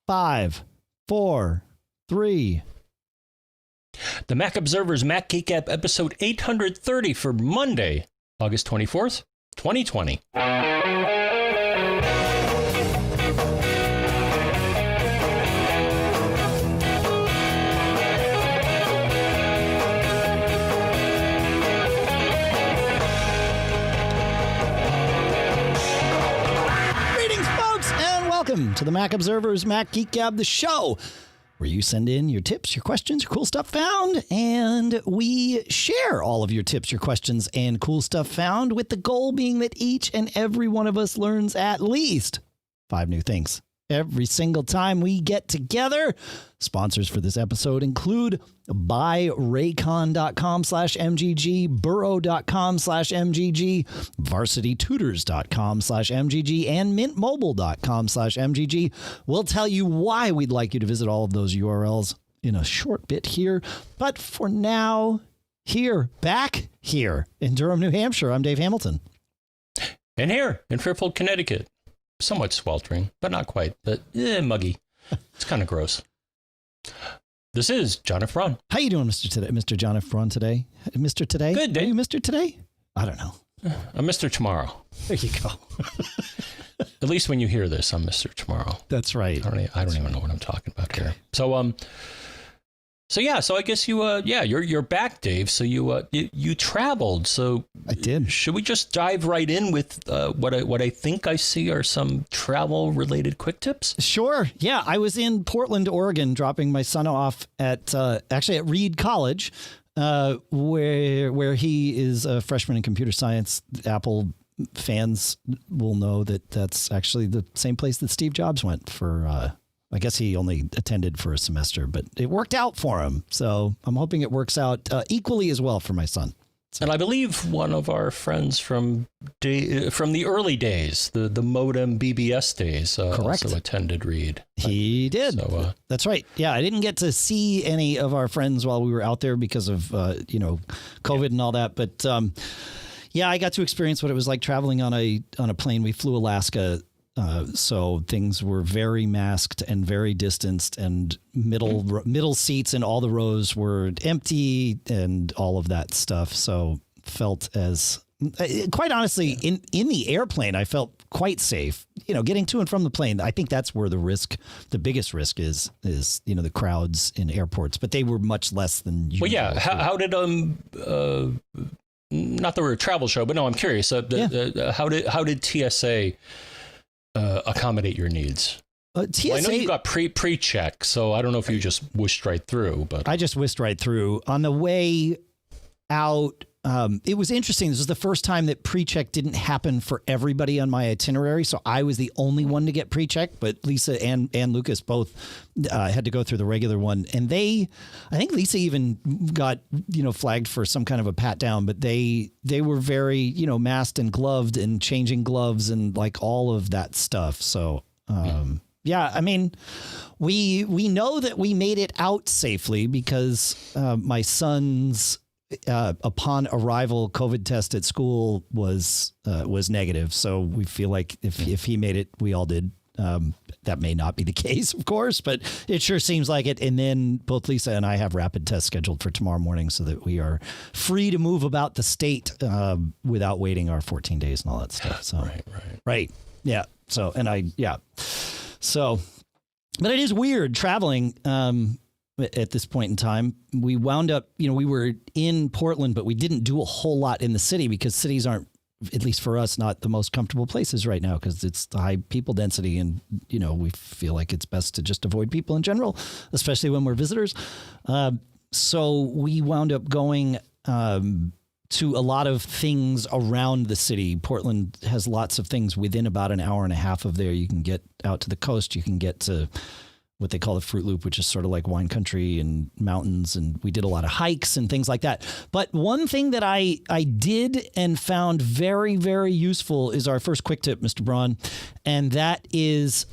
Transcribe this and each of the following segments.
5, 4, 3. The Mac Observer's Mac Geek Gab episode 830 for Monday, August 24th, 2020. Welcome to the Mac Observer's Mac Geek Gab, the show where you send in your tips, your questions, your cool stuff found, and we share all of your tips, your questions, and cool stuff found, with the goal being that each and every one of us learns at least 5 new things every single time we get together. Sponsors for this episode include buyraycon.com/MGG, Burrow.com/MGG, VarsityTutors.com/MGG, and MintMobile.com/MGG. We'll tell you why we'd like you to visit all of those URLs in a short bit here. But for now, back here in Durham, New Hampshire, I'm Dave Hamilton. And here in Fairfield, Connecticut, somewhat sweltering, but not quite, but muggy. It's kind of gross. This is John F. Braun. How you doing, Mr. John F. Braun today? Mr. Today? Good, Dave. Are you Mr. Today? I don't know. I'm Mr. Tomorrow. There you go. At least when you hear this, I'm Mr. Tomorrow. That's right. I don't even know what I'm talking about here. So I guess you're back, Dave. So you traveled. So I did. Should we just dive right in with what I think I see are some travel related quick tips? Sure. Yeah, I was in Portland, Oregon, dropping my son off at Reed College, where he is a freshman in computer science. Apple fans will know that that's actually the same place that Steve Jobs went for. I guess he only attended for a semester, but it worked out for him. So I'm hoping it works out equally as well for my son. So. And I believe one of our friends from the early days, the modem BBS days, also attended Reed. He did. So, that's right. Yeah, I didn't get to see any of our friends while we were out there because of COVID and all that. But yeah, I got to experience what it was like traveling on a plane. We flew Alaska. So things were very masked and very distanced, and middle seats in all the rows were empty and all of that stuff. So felt as quite honestly in the airplane, I felt quite safe, getting to and from the plane. I think that's where the biggest risk is, the crowds in airports, but they were much less than usual. Well, yeah. How did, not that we're a travel show, but no, I'm curious. How did TSA accommodate your needs? TSA, I know you got pre-check, so I don't know if you just whooshed right through. But I just whisked right through. On the way out, it was interesting. This was the first time that pre-check didn't happen for everybody on my itinerary, so I was the only one to get pre-check, but Lisa and Lucas both had to go through the regular one. And I think Lisa even got, flagged for some kind of a pat down, but they were very, masked and gloved and changing gloves and like all of that stuff. So, yeah, I mean, we know that we made it out safely because my son's upon arrival COVID test at school was negative. So we feel like if he made it, we all did. That may not be the case, of course, but it sure seems like it. And then both Lisa and I have rapid tests scheduled for tomorrow morning so that we are free to move about the state without waiting our 14 days and all that stuff. So right. Yeah. So, but it is weird traveling. At this point in time, we wound up, we were in Portland, but we didn't do a whole lot in the city because cities aren't, at least for us, not the most comfortable places right now because it's the high people density. And, we feel like it's best to just avoid people in general, especially when we're visitors. So we wound up going to a lot of things around the city. Portland has lots of things within about an hour and a half of there. You can get out to the coast. You can get to what they call the Fruit Loop, which is sort of like wine country and mountains. And we did a lot of hikes and things like that. But one thing that I did and found very, very useful is our first quick tip, Mr. Braun. And that is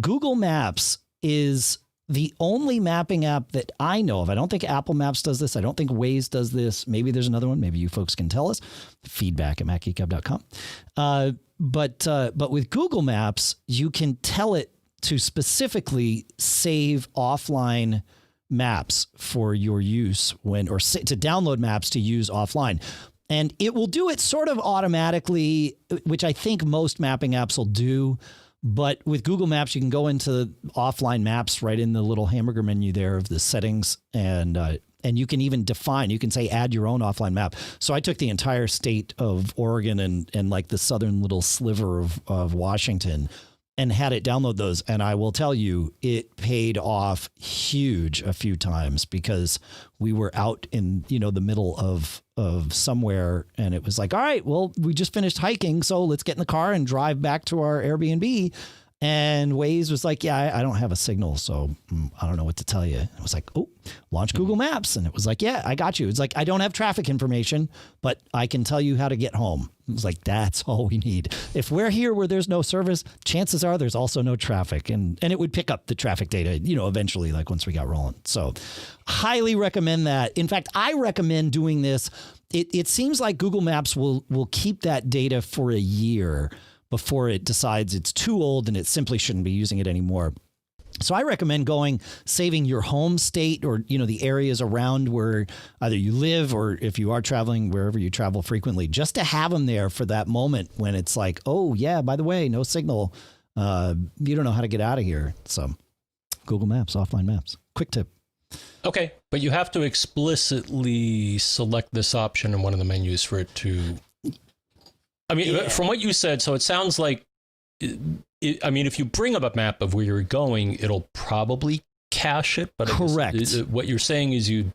Google Maps is the only mapping app that I know of. I don't think Apple Maps does this. I don't think Waze does this. Maybe there's another one. Maybe you folks can tell us. Feedback at macgeekgab.com. But with Google Maps, you can tell it to specifically save offline maps for your use to download maps to use offline. And it will do it sort of automatically, which I think most mapping apps will do. But with Google Maps, you can go into offline maps right in the little hamburger menu there of the settings, and you can even define. You can say add your own offline map. So I took the entire state of Oregon and like the southern little sliver of Washington, and had it download those. And I will tell you, it paid off huge a few times, because we were out in, the middle of somewhere, and it was like, all right, well, we just finished hiking, so let's get in the car and drive back to our Airbnb. And Waze was like, yeah, I don't have a signal, so I don't know what to tell you. I was like, oh, launch Google Maps. And it was like, yeah, I got you. It's like, I don't have traffic information, but I can tell you how to get home. It was like, that's all we need. If we're here where there's no service, chances are there's also no traffic. And it would pick up the traffic data, eventually, like once we got rolling. So highly recommend that. In fact, I recommend doing this. It seems like Google Maps will keep that data for a year before it decides it's too old and it simply shouldn't be using it anymore. So I recommend saving your home state, or, the areas around where either you live, or if you are traveling, wherever you travel frequently, just to have them there for that moment when it's like, oh yeah, by the way, no signal. You don't know how to get out of here. So Google Maps, offline maps, quick tip. Okay. But you have to explicitly select this option in one of the menus for it to, from what you said, so it sounds like, if you bring up a map of where you're going, it'll probably cache it. But correct. What you're saying is you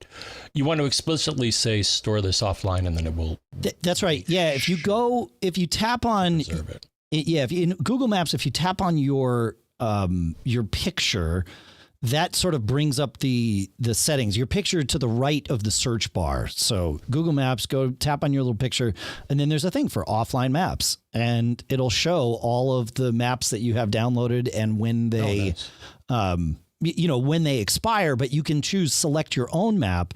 want to explicitly say store this offline, and then it will. That's right. Yeah. If you tap on, if in Google Maps, if you tap on your picture, that sort of brings up the settings, your picture to the right of the search bar. So Google Maps, go tap on your little picture, and then there's a thing for offline maps, and it'll show all of the maps that you have downloaded and when they, when they expire. But you can select your own map,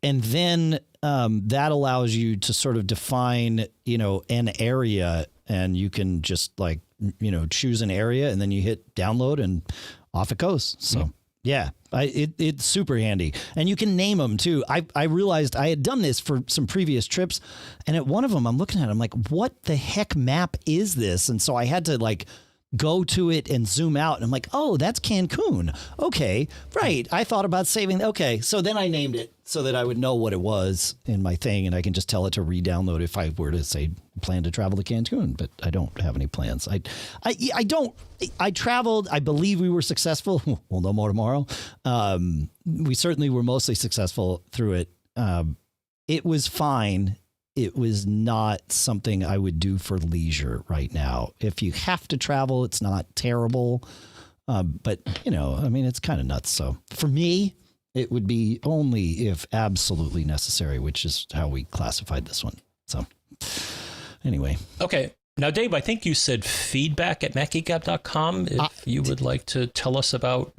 and then that allows you to sort of define, an area, and you can just choose an area, and then you hit download, and off it goes. So. Yeah, it's super handy. And you can name them too. I realized I had done this for some previous trips, and at one of them I'm looking at it, I'm like, what the heck map is this? And so I had to go to it and zoom out, and I'm like, oh, that's Cancun. Okay, right. I thought about saving. Okay, so then I named it so that I would know what it was in my thing, and I can just tell it to re-download if I were to say plan to travel to Cancun, but I don't have any plans. I traveled. I believe we were successful. We'll know more tomorrow. We certainly were mostly successful through it. It was fine. It was not something I would do for leisure right now. If you have to travel, it's not terrible. But, it's kind of nuts. So for me, it would be only if absolutely necessary, which is how we classified this one. So anyway. Okay. Now, Dave, I think you said feedback@macgeekgab.com if you would like to tell us about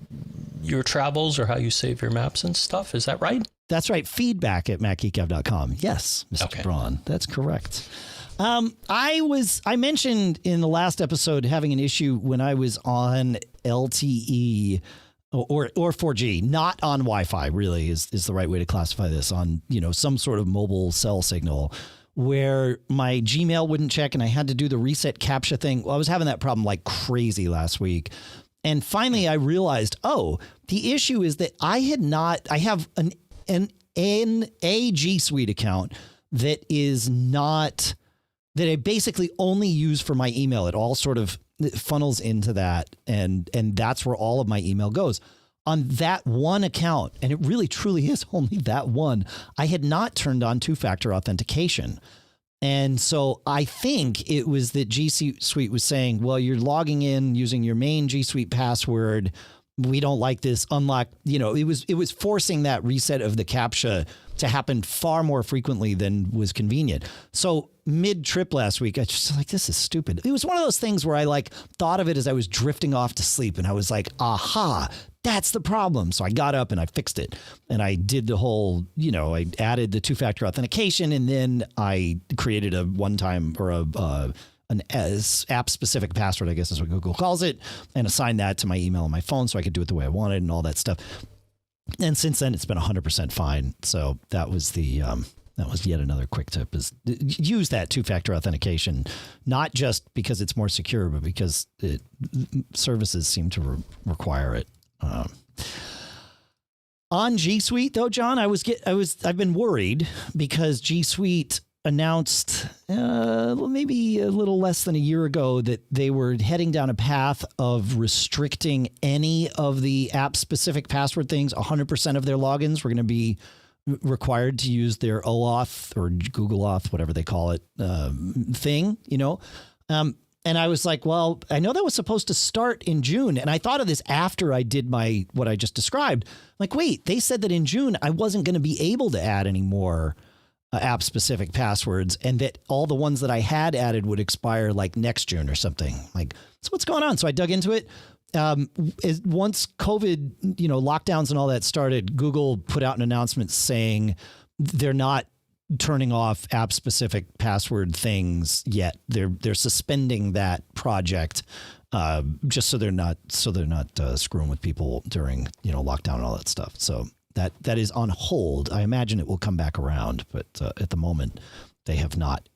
your travels or how you save your maps and stuff. Is that right? That's right. Feedback@macgeekgab.com. Yes, Mr. Braun. That's correct. I mentioned in the last episode having an issue when I was on LTE or 4G, not on Wi-Fi, really is the right way to classify this, on, some sort of mobile cell signal, where my Gmail wouldn't check and I had to do the reset CAPTCHA thing. Well, I was having that problem like crazy last week. And finally I realized, the issue is that I have a GSuite account that I basically only use for my email. It all sort of funnels into that, and that's where all of my email goes. On that one account, and it really truly is only that one, I had not turned on two-factor authentication. And so I think it was that GSuite was saying, well, you're logging in using your main GSuite password. We don't like this. Unlock, it was forcing that reset of the CAPTCHA to happen far more frequently than was convenient. So mid-trip last week, I just this is stupid. It was one of those things where I thought of it as I was drifting off to sleep, and I was like, aha, that's the problem. So I got up and I fixed it, and I did the whole, I added the two-factor authentication, and then I created a one-time or a an app-specific password, I guess is what Google calls it, and assign that to my email on my phone so I could do it the way I wanted and all that stuff. And since then, it's been 100% fine. So that was yet another quick tip, is use that two-factor authentication, not just because it's more secure, but because services seem to require it. On G Suite, though, John, I've been worried because G Suite announced maybe a little less than a year ago that they were heading down a path of restricting any of the app-specific password things. 100% of their logins were going to be required to use their OAuth or Google Auth, whatever they call it, thing, and I was like, well, I know that was supposed to start in June. And I thought of this after I did what I just described. Like, wait, they said that in June, I wasn't going to be able to add any more app specific passwords, and that all the ones that I had added would expire like next June or something. Like, so what's going on? So I dug into it. Once COVID, lockdowns and all that started, Google put out an announcement saying they're not turning off app specific password things yet. They're suspending that project just so they're not screwing with people during lockdown and all that stuff. So that is on hold. I imagine it will come back around, but at the moment they have not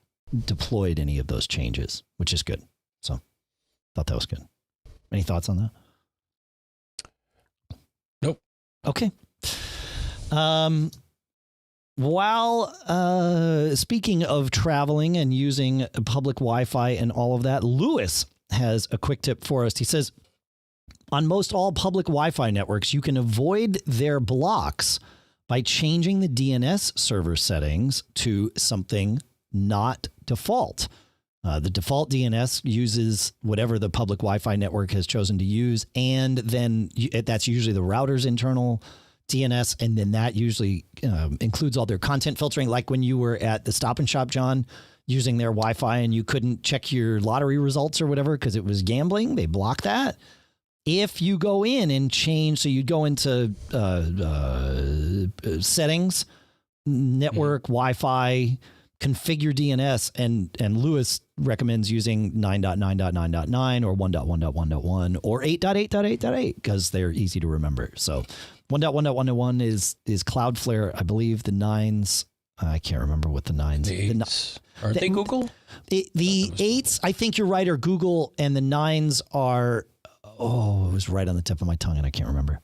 deployed any of those changes, which is good. So thought that was good. Any thoughts on that? Nope. Okay. While speaking of traveling and using public Wi-Fi and all of that, Lewis has a quick tip for us. He says, on most all public Wi-Fi networks, you can avoid their blocks by changing the DNS server settings to something not default. The default DNS uses whatever the public Wi-Fi network has chosen to use, and then that's usually the router's internal DNS, and then that usually includes all their content filtering. Like when you were at the Stop and Shop, John, using their Wi-Fi and you couldn't check your lottery results or whatever because it was gambling, they block that. If you go in and change, so you'd go into settings, network, Wi-Fi, configure DNS, and Lewis recommends using 9.9.9.9 or 1.1.1.1 or 8.8.8.8 because they're easy to remember. So 1.1.1.1 is Cloudflare. I believe the 9s, I can't remember what the 9s. The 8s, aren't they Google? The 8s, I think you're right, are Google, and the 9s are, it was right on the tip of my tongue and I can't remember.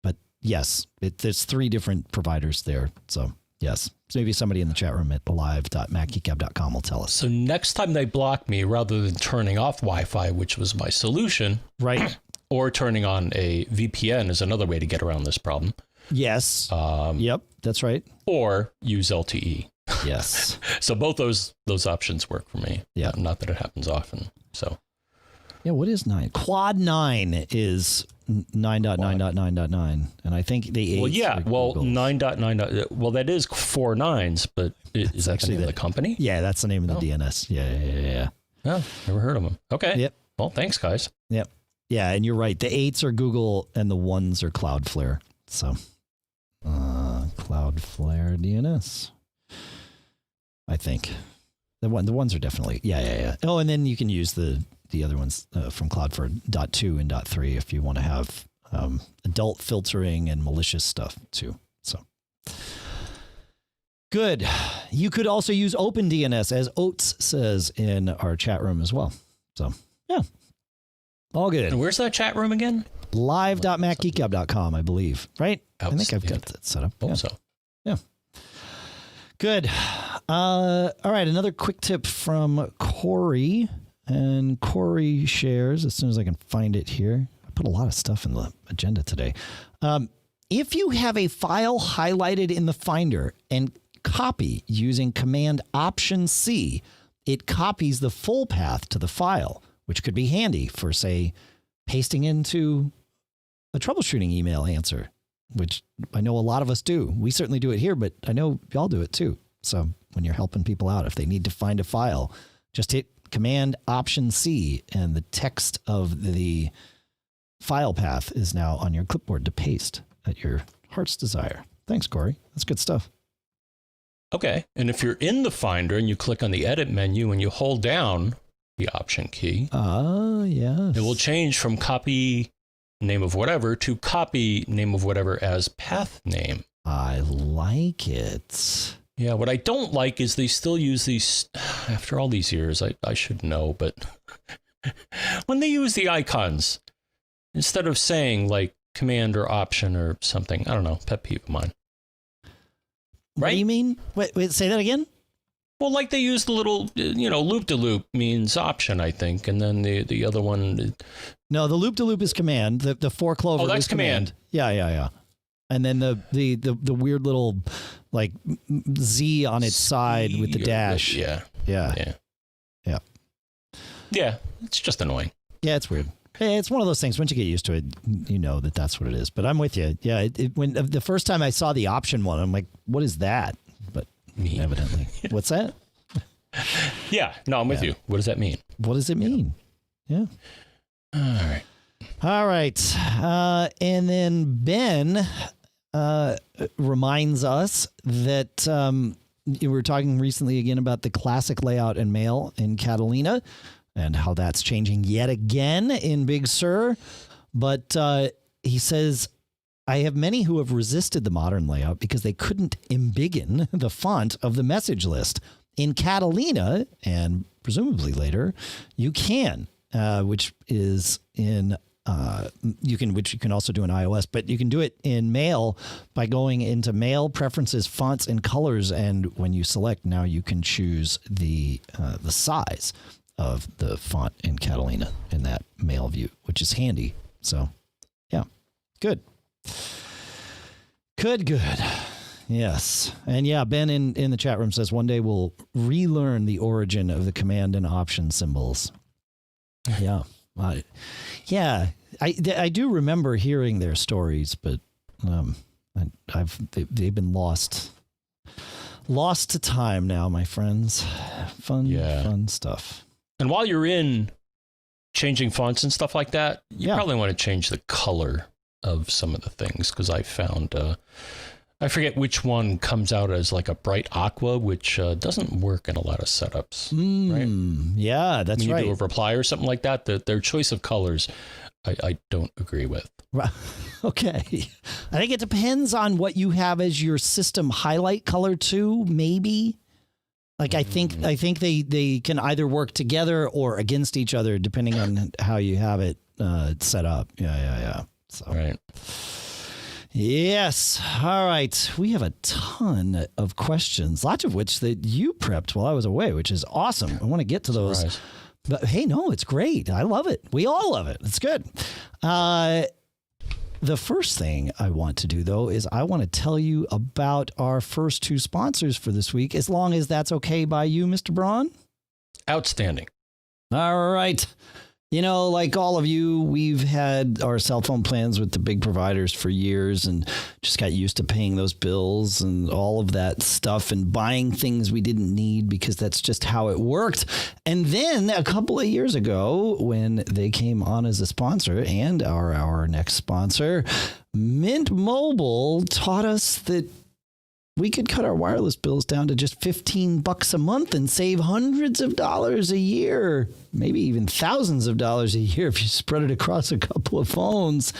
But yes, there's 3 different providers there. So yes, so maybe somebody in the chat room at live.macgeekgab.com will tell us. So next time they block me, rather than turning off Wi-Fi, which was my solution, right, or turning on a VPN is another way to get around this problem. Yes. Yep, that's right. Or use LTE. Yes. So both those options work for me. Yeah. Not that it happens often. So. Yeah, what is 9? Quad 9 is 9.9.9.9, and I think the 8. Well, yeah. Well, 9.9. Well, that is 4 9s, but is that the name of the company? Yeah, that's the name of the DNS. Yeah. Oh, never heard of them. Okay. Yep. Well, thanks, guys. Yep. Yeah, and you're right. The 8s are Google, and the 1s are Cloudflare. So, Cloudflare DNS, I think. The ones are definitely, yeah. Oh, and then you can use the other ones from Cloudflare .2 and .3 if you want to have adult filtering and malicious stuff too. So good. You could also use OpenDNS, as Oates says in our chat room as well. So yeah, all good. And where's that chat room again? Live.macgeekgab.com, I believe. Right? I think I've got that set up. Hope so. Yeah. Good. All right. Another quick tip from Cory. And Cory shares, as soon as I can find it here. I put a lot of stuff in the agenda today. If you have a file highlighted in the Finder and copy using Command Option C, it copies the full path to the file, which could be handy for, say, pasting into a troubleshooting email answer, which I know a lot of us do. We certainly do it here, but I know y'all do it too. So when you're helping people out, if they need to find a file, just hit Command Option C and the text of the file path is now on your clipboard to paste at your heart's desire. Thanks, Cory. That's good stuff. Okay. And if you're in the Finder and you click on the edit menu and you hold down, the Option key. Yes. It will change from copy name of whatever to copy name of whatever as Pathname. I like it. Yeah, what I don't like is they still use these, after all these years, I should know, but when they use the icons, instead of saying like Command or Option or something, I don't know, pet peeve of mine. Right? What do you mean? Wait, say that again? Well, like they use the little, loop-de-loop means Option, I think, and then the other one. No, the loop-de-loop is Command. The 4-clover that's is Command. Yeah. And then the weird little like Z on its side with the dash. Yeah. Yeah, it's just annoying. Yeah, it's weird. Hey, it's one of those things. Once you get used to it, you know that's what it is. But I'm with you. Yeah, when the first time I saw the Option one, I'm like, what is that? But evidently, what's that? Yeah, no, I'm with you. What does that mean? What does it mean? Yeah. All right. And then Ben reminds us that we were talking recently again about the classic layout in Mail in Catalina and how that's changing yet again in Big Sur. But he says, I have many who have resisted the modern layout because they couldn't embiggen the font of the message list. In Catalina, and presumably later, you can, which is in which you can also do in iOS, but you can do it in Mail by going into Mail, Preferences, Fonts, and Colors, and when you select, now you can choose the size of the font in Catalina in that Mail view, which is handy. So, yeah, good. Yes. And yeah, Ben in the chat room says one day we'll relearn the origin of the Command and Option symbols. Yeah. I do remember hearing their stories, but they've been lost to time now, my friends. Fun stuff. And while you're in changing fonts and stuff like that, you probably want to change the color of some of the things, because I found I forget which one comes out as like a bright aqua, which doesn't work in a lot of setups. Right? Yeah, that's right. You do a reply or something like that. Their choice of colors, I don't agree with. Okay. I think it depends on what you have as your system highlight color too, maybe. Like I think they can either work together or against each other depending on how you have it set up. Yeah. So. Right. Yes. All right. We have a ton of questions, lots of which that you prepped while I was away, which is awesome. I want to get to those. Surprise. But hey, no, it's great. I love it. We all love it. It's good. The first thing I want to do, though, is I want to tell you about our first two sponsors for this week, as long as that's okay by you, Mr. Braun. Outstanding. All right. You know, like all of you, we've had our cell phone plans with the big providers for years and just got used to paying those bills and all of that stuff and buying things we didn't need because that's just how it worked. And then a couple of years ago, when they came on as a sponsor and our next sponsor, Mint Mobile taught us that we could cut our wireless bills down to just $15 a month and save hundreds of dollars a year, maybe even thousands of dollars a year if you spread it across a couple of phones,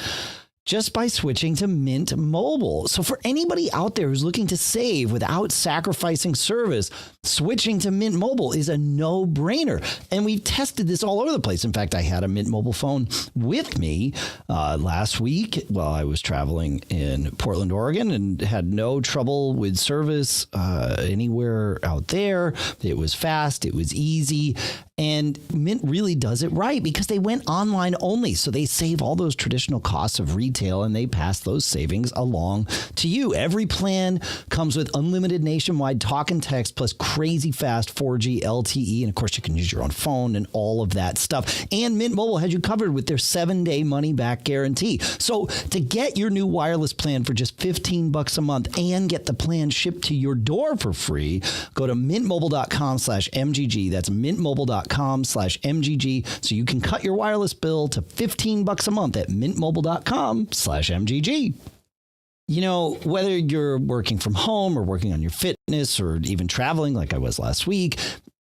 just by switching to Mint Mobile. So for anybody out there who's looking to save without sacrificing service, switching to Mint Mobile is a no-brainer. And we've tested this all over the place. In fact, I had a Mint Mobile phone with me last week while I was traveling in Portland, Oregon, and had no trouble with service anywhere out there. It was fast. It was easy. And Mint really does it right because they went online only. So they save all those traditional costs of retail and they pass those savings along to you. Every plan comes with unlimited nationwide talk and text plus crazy fast 4G LTE. And of course, you can use your own phone and all of that stuff. And Mint Mobile has you covered with their 7-day money back guarantee. So to get your new wireless plan for just $15 a month and get the plan shipped to your door for free, go to mintmobile.com/MGG. That's mintmobile.com/MGG so you can cut your wireless bill to $15 a month at mintmobile.com/MGG. You know, whether you're working from home or working on your fitness or even traveling like I was last week,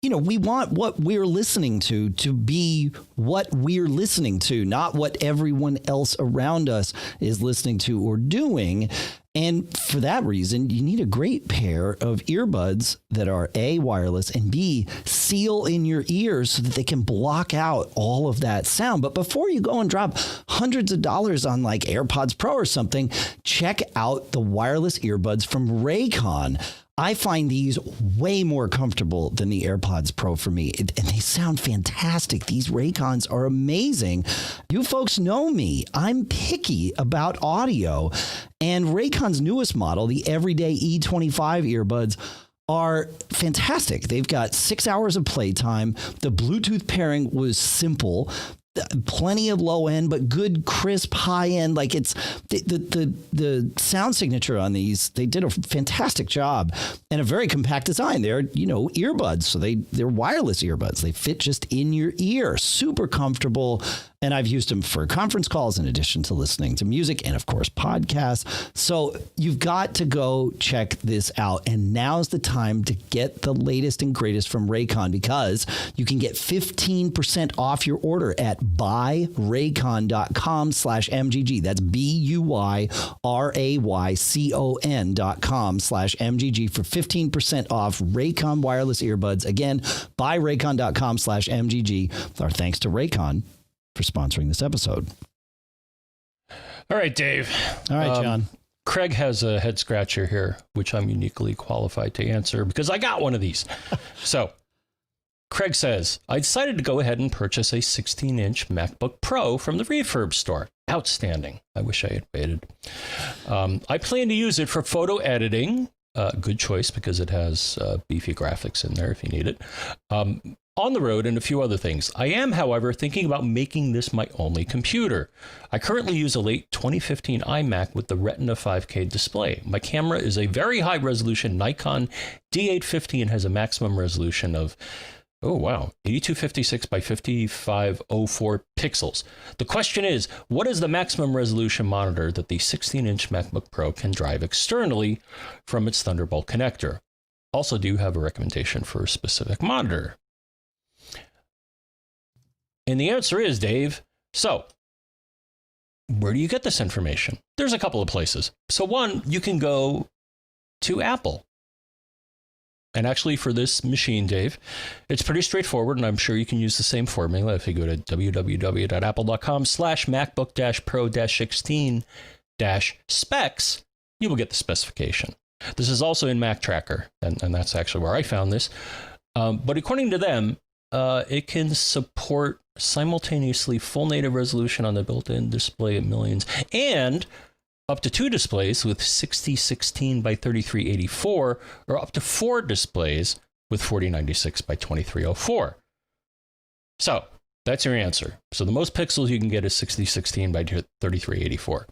we want what we're listening to be what we're listening to, not what everyone else around us is listening to or doing. And for that reason, you need a great pair of earbuds that are A, wireless, and B, seal in your ears so that they can block out all of that sound. But before you go and drop hundreds of dollars on like AirPods Pro or something, check out the wireless earbuds from Raycon. I find these way more comfortable than the AirPods Pro for me, and they sound fantastic. These Raycons are amazing. You folks know me. I'm picky about audio, and Raycon's newest model, the Everyday E25 earbuds, are fantastic. They've got 6 hours of playtime. The Bluetooth pairing was simple. Plenty of low end, but good, crisp, high end. Like it's the sound signature on these. They did a fantastic job and a very compact design. They're, earbuds. So they're wireless earbuds. They fit just in your ear. Super comfortable. And I've used them for conference calls in addition to listening to music and, of course, podcasts. So you've got to go check this out. And now's the time to get the latest and greatest from Raycon, because you can get 15% off your order at buyraycon.com/MGG. That's BUYRAYCON.com/MGG for 15% off Raycon wireless earbuds. Again, buyraycon.com/MGG. Our thanks to Raycon for sponsoring this episode. All right, Dave. All right, John. Craig has a head scratcher here, which I'm uniquely qualified to answer because I got one of these. So Craig says, I decided to go ahead and purchase a 16-inch MacBook Pro from the refurb store. Outstanding. I wish I had waited. I plan to use it for photo editing. Good choice because it has beefy graphics in there if you need it. On the road and a few other things. I am, however, thinking about making this my only computer. I currently use a late 2015 iMac with the Retina 5K display. My camera is a very high resolution Nikon D850 and has a maximum resolution of 8256 by 5504 pixels. The question is, what is the maximum resolution monitor that the 16-inch MacBook Pro can drive externally from its Thunderbolt connector? Also, do you have a recommendation for a specific monitor? And the answer is, Dave, so where do you get this information? There's a couple of places. So one, you can go to Apple. And actually for this machine, Dave, it's pretty straightforward, and I'm sure you can use the same formula. If you go to www.apple.com/MacBook-Pro-16-specs, you will get the specification. This is also in Mac Tracker, and that's actually where I found this. But according to them, it can support simultaneously full native resolution on the built-in display at millions and up to 2 displays with 6016 by 3384 or up to 4 displays with 4096 by 2304. So that's your answer. So the most pixels you can get is 6016 by 3384.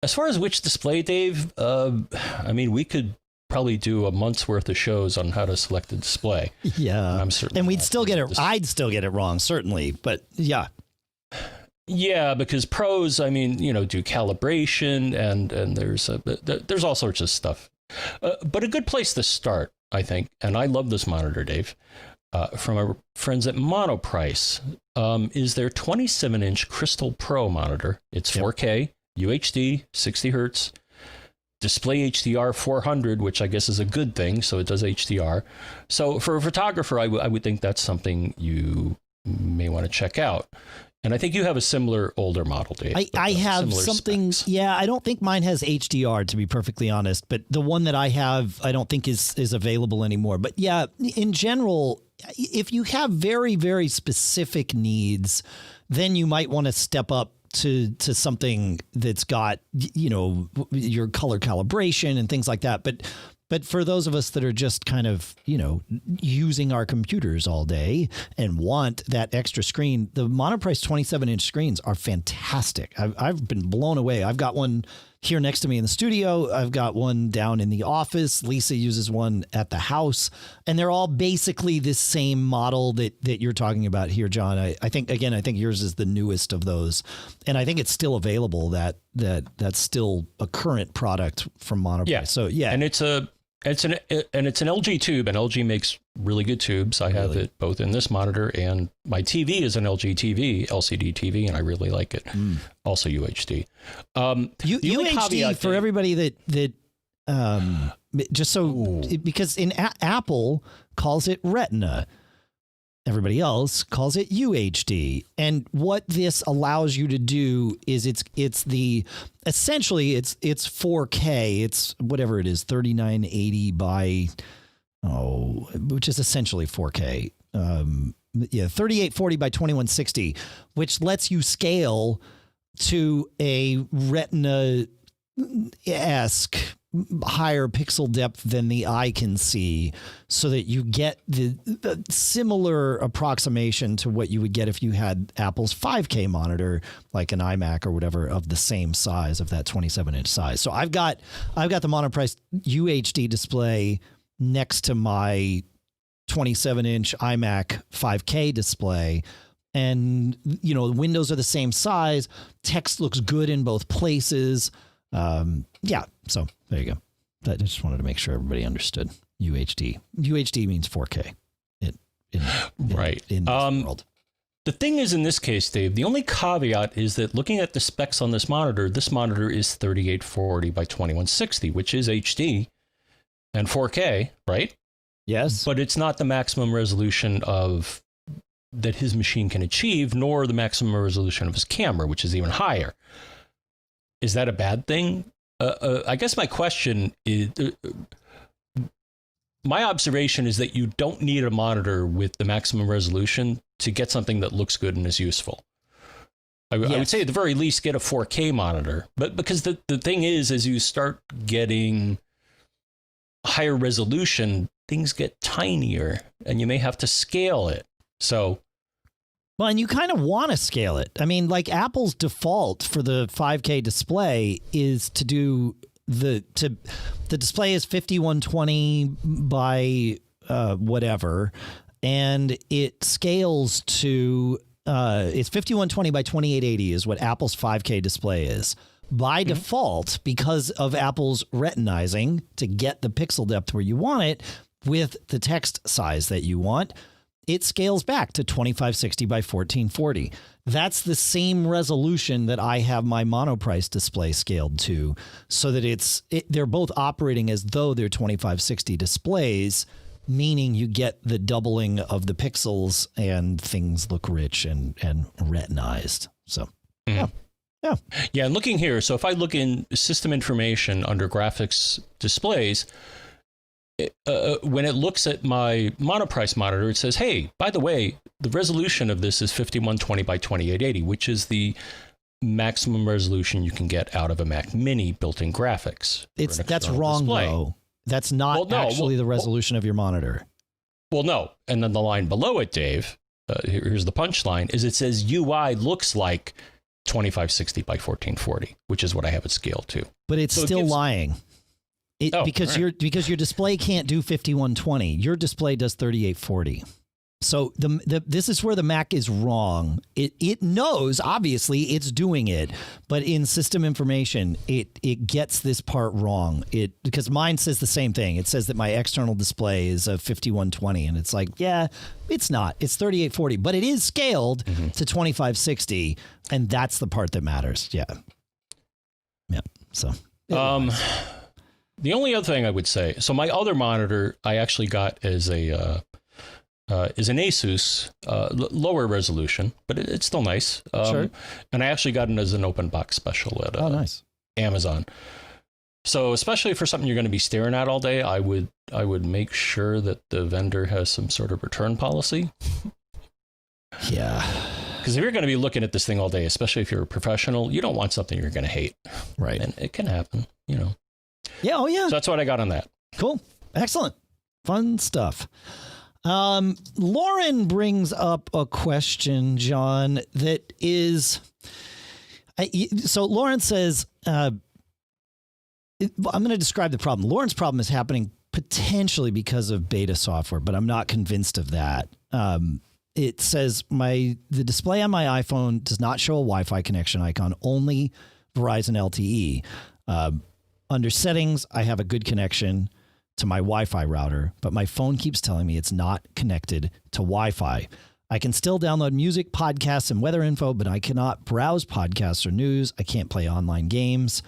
As far as which display, Dave, we could probably do a month's worth of shows on how to select the display. Yeah. And we'd still get it. I'd still get it wrong, certainly. But yeah. Yeah, because pros, do calibration and there's all sorts of stuff. But a good place to start, I think, and I love this monitor, Dave, from our friends at Monoprice, is their 27-inch CrystalPro monitor. It's 4K, UHD, 60 hertz. Display HDR 400, which I guess is a good thing, so it does HDR. So for a photographer, I would think that's something you may want to check out. And I think you have a similar older model, Dave. I have something. Specs. Yeah, I don't think mine has HDR, to be perfectly honest. But the one that I have, I don't think is available anymore. But yeah, in general, if you have very, very specific needs, then you might want to step up to something that's got, your color calibration and things like that. But for those of us that are just kind of, using our computers all day and want that extra screen, the Monoprice 27-inch screens are fantastic. I've been blown away. I've got one here next to me in the studio. I've got one down in the office. Lisa uses one at the house, and they're all basically this same model that you're talking about here, John. I think yours is the newest of those, and I think it's still available. That's still a current product from Monoprice. Yeah. So yeah, and it's a It's an LG tube, and LG makes really good tubes. I have it both in this monitor, and my TV is an LG TV, LCD TV, and I really like it. Also UHD. UHD for everybody that just so because in Apple calls it Retina. Everybody else calls it UHD. And what this allows you to do is essentially it's 4K. It's whatever it is, 3980 by, which is essentially 4K. 3840 by 2160, which lets you scale to a Retina-esque higher pixel depth than the eye can see, so that you get the similar approximation to what you would get if you had Apple's 5K monitor, like an iMac or whatever, of the same size, of that 27-inch size. So I've got the Monoprice UHD display next to my 27-inch iMac 5K display. And, the windows are the same size. Text looks good in both places. So there you go. I just wanted to make sure everybody understood UHD. UHD means 4K in this world. The thing is, in this case, Dave, the only caveat is that looking at the specs on this monitor is 3840 by 2160, which is HD and 4K, right? Yes. But it's not the maximum resolution that his machine can achieve, nor the maximum resolution of his camera, which is even higher. Is that a bad thing? I guess my question is, my observation is that you don't need a monitor with the maximum resolution to get something that looks good and is useful. I would say at the very least get a 4K monitor, but because the thing is, as you start getting higher resolution, things get tinier and you may have to scale it. So. Well, and you kind of want to scale it. I mean, like Apple's default for the 5K display is to do the display is 5120 by whatever, and it scales to it's 5120 by 2880 is what Apple's 5K display is. By default, because of Apple's retinizing to get the pixel depth where you want it with the text size that you want, it scales back to 2560 by 1440. That's the same resolution that I have my Monoprice display scaled to, so that they're both operating as though they're 2560 displays, meaning you get the doubling of the pixels and things look rich and retinized. So, yeah. And looking here, so if I look in system information under graphics displays, when it looks at my Monoprice monitor, it says, hey, by the way, the resolution of this is 5120 by 2880, which is the maximum resolution you can get out of a Mac Mini built-in graphics. That's wrong, display. Though. That's not the resolution of your monitor. Well, no. And then the line below it, Dave, here's the punchline, is it says UI looks like 2560 by 1440, which is what I have it scaled to. But it's still lying. Because your display can't do 5120. Your display does 3840. So this is where the Mac is wrong. It knows, obviously, it's doing it, but in system information, it gets this part wrong. Because mine says the same thing. It says that my external display is a 5120, and it's like, yeah, it's not. It's 3840, but it is scaled to 2560, and that's the part that matters. Yeah. So. The only other thing I would say, so my other monitor I actually got as is an Asus, lower resolution, but it's still nice. Sure. And I actually got it as an open box special at nice. Amazon. So especially for something you're going to be staring at all day, I would make sure that the vendor has some sort of return policy. Yeah. Because if you're going to be looking at this thing all day, especially if you're a professional, you don't want something you're going to hate. Right. And it can happen, Yeah. Oh, yeah. So that's what I got on that. Cool. Excellent. Fun stuff. Loren brings up a question, John, that is... So Loren says... I'm going to describe the problem. Loren's problem is happening potentially because of beta software, but I'm not convinced of that. It says the display on my iPhone does not show a Wi-Fi connection icon, only Verizon LTE. Under settings, I have a good connection. to my Wi-Fi router, but my phone keeps telling me it's not connected to Wi-Fi. I can still download music, podcasts, and weather info, but I cannot browse podcasts or news. I can't play online games.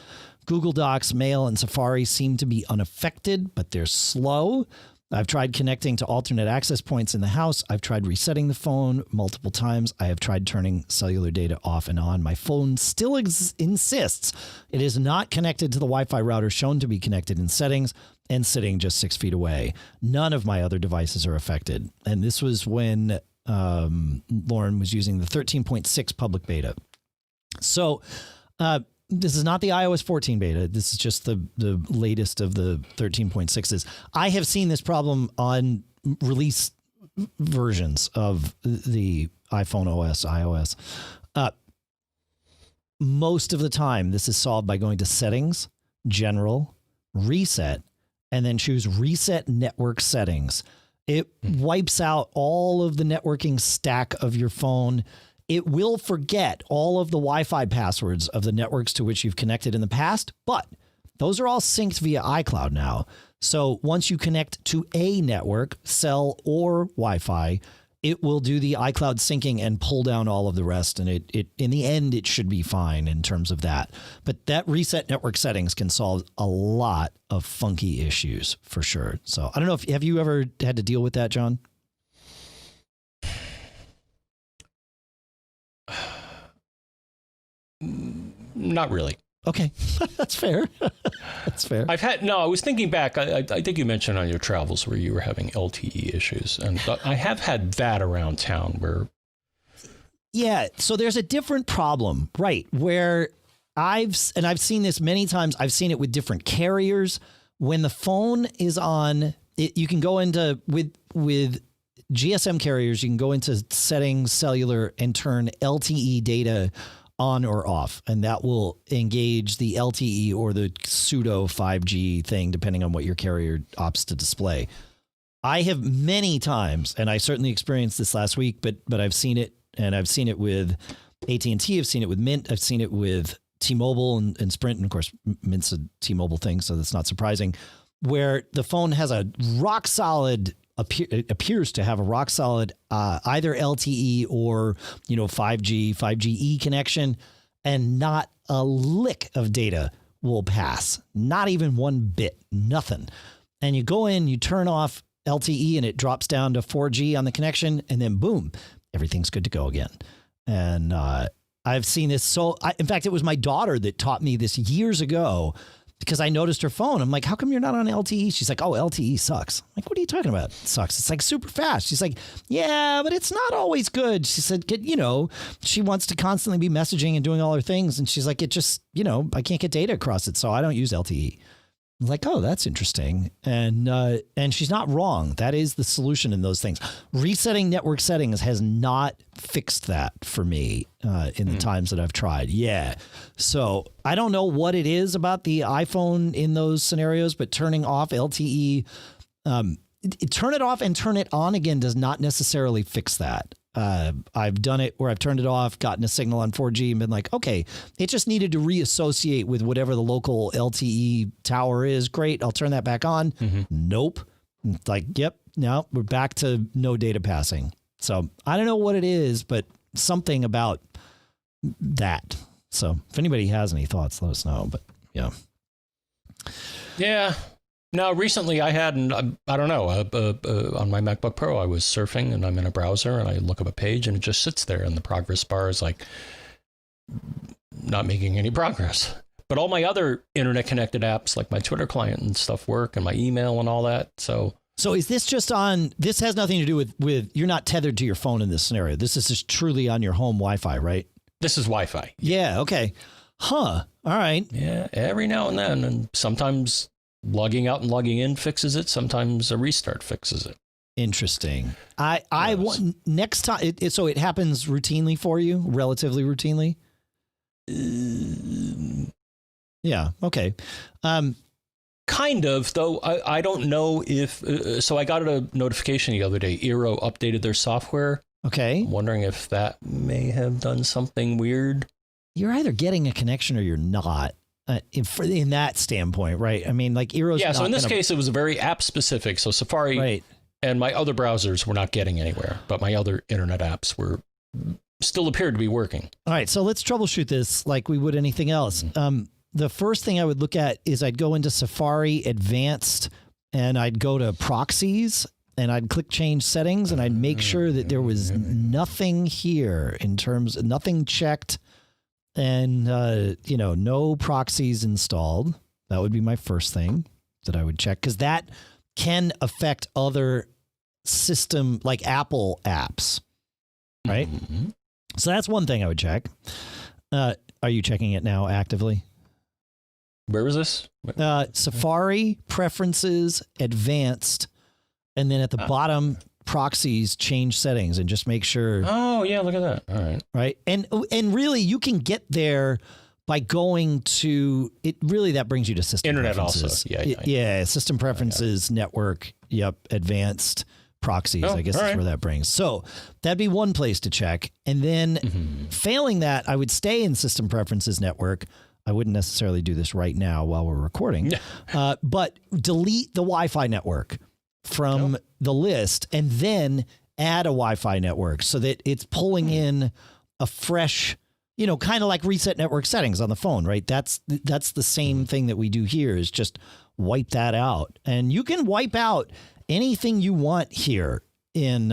Google Docs, Mail, and Safari seem to be unaffected, but they're slow. I've tried connecting to alternate access points in the house. I've tried resetting the phone multiple times. I have tried turning cellular data off and on. My phone still insists it is not connected to the Wi-Fi router shown to be connected in settings and sitting just 6 feet away. None of my other devices are affected. And this was when Loren was using the 13.6 public beta. So this is not the iOS 14 beta. This is just the latest of the 13.6s. I have seen this problem on release versions of the iPhone OS, iOS. Most of the time, this is solved by going to Settings, General, Reset, and then choose Reset Network Settings. It wipes out all of the networking stack of your phone. It will forget all of the Wi-Fi passwords of the networks to which you've connected in the past, but those are all synced via iCloud now. So once you connect to a network, cell or Wi-Fi, it will do the iCloud syncing and pull down all of the rest. And it in the end, it should be fine in terms of that. But that reset network settings can solve a lot of funky issues for sure. So I don't know have you ever had to deal with that, John? Not really. Okay, that's fair. That's fair. I was thinking back. I think you mentioned on your travels where you were having LTE issues, and I have had that around town where. Yeah, so there's a different problem, right? Where I've seen this many times. I've seen it with different carriers. When the phone is on, you can go into with GSM carriers. You can go into settings, cellular, and turn LTE data on or off, and that will engage the LTE or the pseudo 5G thing, depending on what your carrier opts to display. I have many times, and I certainly experienced this last week, but I've seen it, and I've seen it with AT&T, I've seen it with Mint, I've seen it with T-Mobile and Sprint, and of course, Mint's a T-Mobile thing, so that's not surprising, where the phone has a rock solid appears to have a rock solid either LTE or 5G, 5GE connection, and not a lick of data will pass. Not even one bit, nothing. And you go in, you turn off LTE, and it drops down to 4G on the connection, and then boom, everything's good to go again. And I've seen this. In fact, it was my daughter that taught me this years ago, because I noticed her phone. I'm like, how come you're not on LTE? She's like, oh, LTE sucks. I'm like, what are you talking about? It sucks. It's like super fast. She's like, yeah, but it's not always good. She said, she wants to constantly be messaging and doing all her things. And she's like, it just, I can't get data across it. So I don't use LTE. I'm like, oh, that's interesting. And she's not wrong. That is the solution in those things. Resetting network settings has not fixed that for me in the times that I've tried. Yeah. So I don't know what it is about the iPhone in those scenarios, but turning off LTE, turn it off and turn it on again does not necessarily fix that. I've done it where I've turned it off, gotten a signal on 4G and been like, okay, it just needed to reassociate with whatever the local LTE tower is. Great. I'll turn that back on. Nope. It's like, yep. Now we're back to no data passing. So I don't know what it is, but something about that. So if anybody has any thoughts, let us know. But yeah. Yeah. Now, recently I had, I don't know, on my MacBook Pro, I was surfing and I'm in a browser and I look up a page and it just sits there and the progress bar is like not making any progress. But all my other internet connected apps like my Twitter client and stuff work and my email and all that. So is this just this has nothing to do with you're not tethered to your phone in this scenario. This is just truly on your home Wi-Fi, right? This is Wi-Fi. Yeah. Okay. Huh. All right. Yeah. Every now and then. And sometimes logging out and logging in fixes it. Sometimes a restart fixes it. Interesting. I want next time. So it happens routinely for you, relatively routinely. Yeah. Okay. Kind of, though. I don't know if. So I got a notification the other day. Eero updated their software. Okay. I'm wondering if that may have done something weird. You're either getting a connection or you're not. in that standpoint, right? I mean, like Eero's Yeah, so in this gonna, case, it was very app specific. So Safari right. and my other browsers were not getting anywhere, but my other internet apps were still appeared to be working. All right, so let's troubleshoot this like we would anything else. The first thing I would look at is I'd go into Safari Advanced and I'd go to Proxies and I'd click Change Settings and I'd make sure that there was nothing here in terms of nothing checked and, you know, no proxies installed. That would be my first thing that I would check because that can affect other system like Apple apps, right? Mm-hmm. So that's one thing I would check. Are you checking it now actively? Where is this? Safari, Preferences, Advanced, and then at the bottom, Proxies, Change Settings, and just make sure. Oh, yeah, look at that. All right. Right. And really, you can get there by going to it. Really, that brings you to System Internet Preferences. also. Yeah. System Preferences, Network. Yep. Advanced. Proxies, I guess that's where that brings. So that'd be one place to check. And then failing that, I would stay in System Preferences Network. I wouldn't necessarily do this right now while we're recording, but delete the Wi-Fi network from the list and then add a Wi-Fi network so that it's pulling in a fresh, you know, kind of like reset network settings on the phone, right? That's the same thing that we do here is just wipe that out. And you can wipe out anything you want here in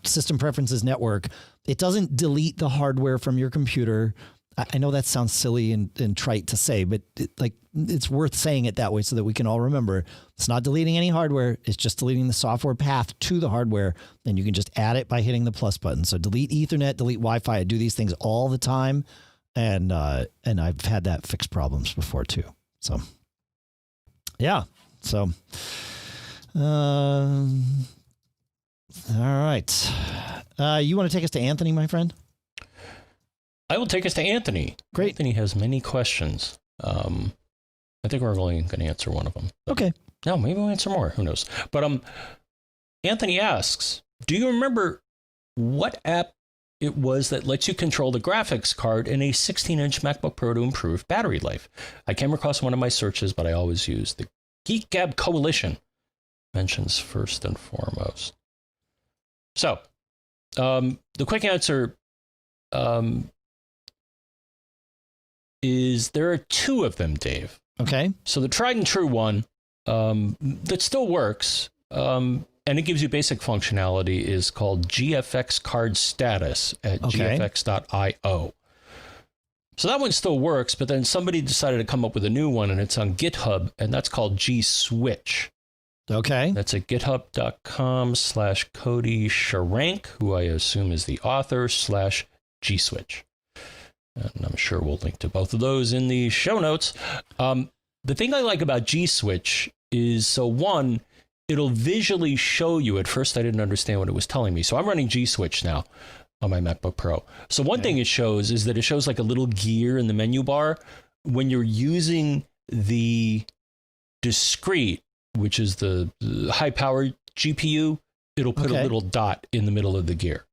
System Preferences Network. It doesn't delete the hardware from your computer. I know that sounds silly and trite to say, but it's worth saying it that way so that we can all remember. It's not deleting any hardware. It's just deleting the software path to the hardware. And you can just add it by hitting the plus button. So delete Ethernet, delete Wi-Fi. I do these things all the time. And I've had that fix problems before too. So, yeah. So, all right. You want to take us to Anthony, my friend? I will take us to Anthony. Great. Anthony has many questions. I think we're only going to answer one of them. Okay. No, maybe we'll answer more. Who knows? But Anthony asks, do you remember what app it was that lets you control the graphics card in a 16-inch MacBook Pro to improve battery life? I came across one of my searches, but I always use the Geek Gab Coalition. Mentions first and foremost. So, the quick answer is there are two of them, Dave. Okay. So the tried and true one that still works and it gives you basic functionality is called GFX Card Status at gfx.io. So that one still works, but then somebody decided to come up with a new one and it's on GitHub and that's called GSuite. Okay. That's at github.com/Cody Sharank, who I assume is the author, /GSwitch. And I'm sure we'll link to both of those in the show notes. The thing I like about GSwitch is, so one, it'll visually show you. At first, I didn't understand what it was telling me. So I'm running GSwitch now on my MacBook Pro. So one thing it shows is that it shows like a little gear in the menu bar. When you're using the discrete, which is the high-powered GPU, it'll put a little dot in the middle of the gear.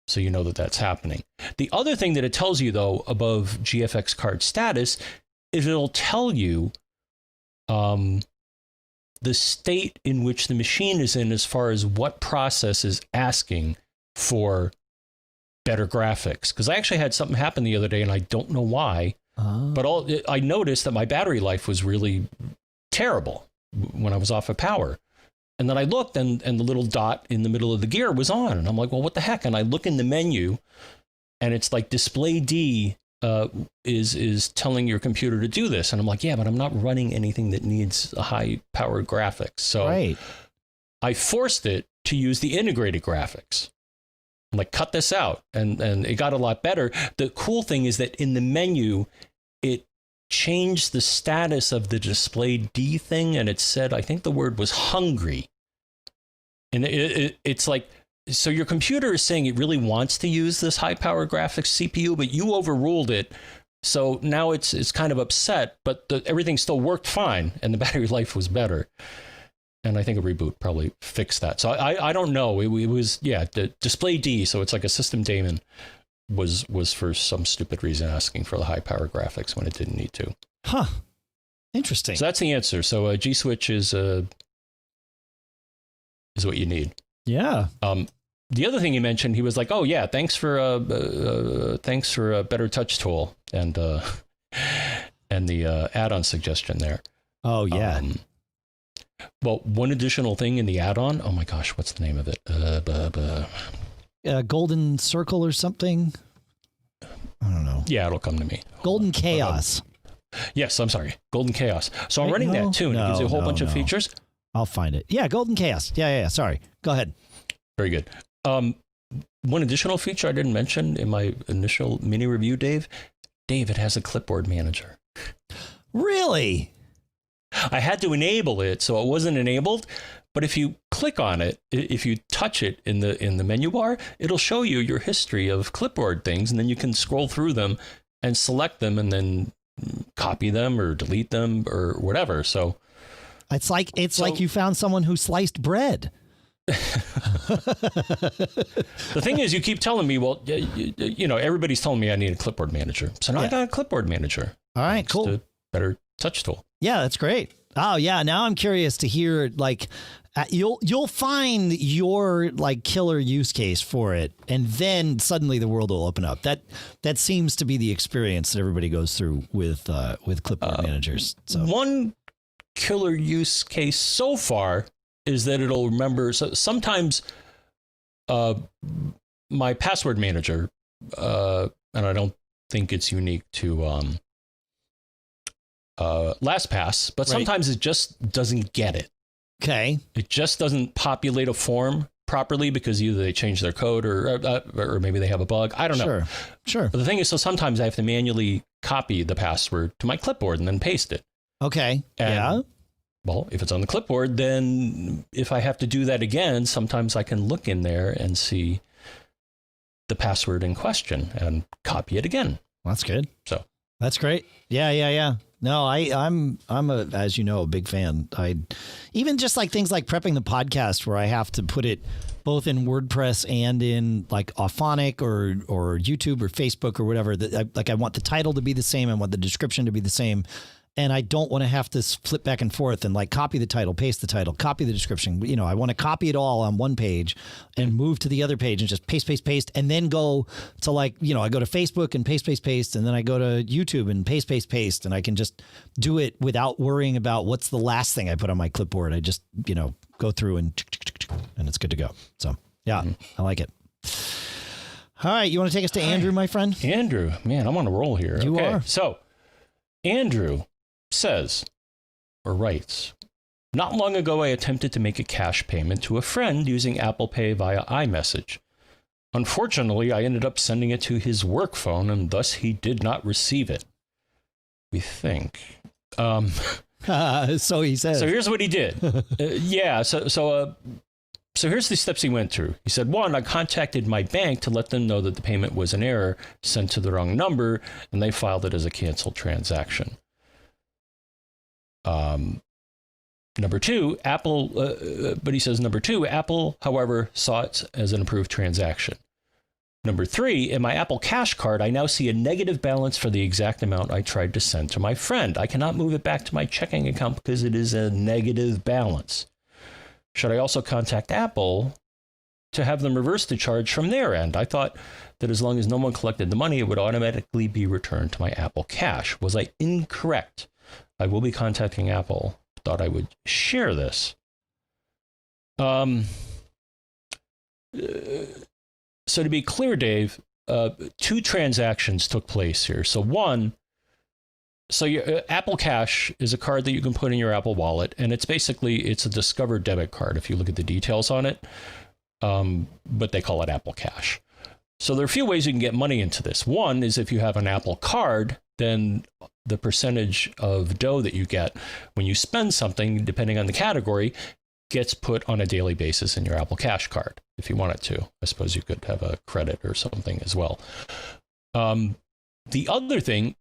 So you know that that's happening. The other thing that it tells you, though, above GFX card status, is it'll tell you the state in which the machine is in as far as what process is asking for better graphics. Because I actually had something happen the other day, and I don't know why, but I noticed that my battery life was really terrible when I was off of power. And then I looked and the little dot in the middle of the gear was on. And I'm like, well, what the heck? And I look in the menu and it's like display D is telling your computer to do this. And I'm like, yeah, but I'm not running anything that needs a high powered graphics. So I forced it to use the integrated graphics. I'm like, cut this out. And it got a lot better. The cool thing is that in the menu, it changed the status of the display D thing, and it said, I think the word was hungry. And it's like, so your computer is saying it really wants to use this high power graphics CPU, but you overruled it. So now it's kind of upset, but everything still worked fine and the battery life was better. And I think a reboot probably fixed that. So I don't know. It was, the display D. So it's like a system daemon was for some stupid reason asking for the high power graphics when it didn't need to. Huh. Interesting. So that's the answer. So G-Switch is what you need. Yeah. The other thing he mentioned, he was like, "Oh yeah, thanks for a better touch tool and the add-on suggestion there." Oh yeah. Well, one additional thing in the add-on. Oh my gosh, what's the name of it? Golden Circle or something. I don't know. Yeah, it'll come to me. Golden Chaos. Yes, I'm sorry. Golden Chaos. So I'm running that too, and it gives you a whole bunch of features. I'll find it. Yeah, Golden Chaos. Yeah. Sorry. Go ahead. Very good. One additional feature I didn't mention in my initial mini review, Dave, it has a clipboard manager. Really? I had to enable it, so it wasn't enabled. But if you click on it, if you touch it in the menu bar, it'll show you your history of clipboard things, and then you can scroll through them and select them, and then copy them or delete them or whatever. So it's like you found someone who sliced bread. The thing is, you keep telling me, well, you know, everybody's telling me I need a clipboard manager. So now I got a clipboard manager. All right, cool. A better touch tool. Yeah, that's great. Oh yeah, now I'm curious to hear, like, you'll find your like killer use case for it, and then suddenly the world will open up. That seems to be the experience that everybody goes through with clipboard managers. So one killer use case so far is that it'll remember. So sometimes my password manager, and I don't think it's unique to LastPass, but sometimes it just doesn't get it. Okay. It just doesn't populate a form properly because either they change their code or maybe they have a bug. I don't know. Sure. But the thing is, so sometimes I have to manually copy the password to my clipboard and then paste it. Okay. And, well, if it's on the clipboard, then if I have to do that again, sometimes I can look in there and see the password in question and copy it again. That's good. So that's great. Yeah. No, I'm as you know, a big fan. I even just like things like prepping the podcast where I have to put it both in WordPress and in like Auphonic or YouTube or Facebook or whatever. I want the title to be the same. I want the description to be the same. And I don't want to have to flip back and forth and like copy the title, paste the title, copy the description. You know, I want to copy it all on one page and move to the other page and just paste, and then go to like, you know, I go to Facebook and paste, and then I go to YouTube and paste, and I can just do it without worrying about what's the last thing I put on my clipboard. I just, you know, go through and it's good to go. So yeah, I like it. All right. You want to take us to Andrew, my friend? Andrew, man, I'm on a roll here. You are. So Andrew says or writes, not long ago, I attempted to make a cash payment to a friend using Apple Pay via iMessage. Unfortunately, I ended up sending it to his work phone, and thus he did not receive it. We think. So he says. So here's what he did. So here's the steps he went through. He said, 1, I contacted my bank to let them know that the payment was an error sent to the wrong number, and they filed it as a canceled transaction. Number 2, Apple, but he says number 2, Apple, however, saw it as an approved transaction. Number 3, in my Apple Cash card, I now see a negative balance for the exact amount I tried to send to my friend. I cannot move it back to my checking account because it is a negative balance. Should I also contact Apple to have them reverse the charge from their end? I thought that as long as no one collected the money, it would automatically be returned to my Apple Cash. Was I incorrect? I will be contacting Apple. Thought I would share this. So to be clear, Dave, 2 transactions took place here. So one, your Apple Cash is a card that you can put in your Apple Wallet, and it's a discovered debit card if you look at the details on it, but they call it Apple Cash. So there are a few ways you can get money into this. One is if you have an Apple Card, then the percentage of dough that you get when you spend something, depending on the category, gets put on a daily basis in your Apple Cash card. If you wanted to, I suppose you could have a credit or something as well. The other thing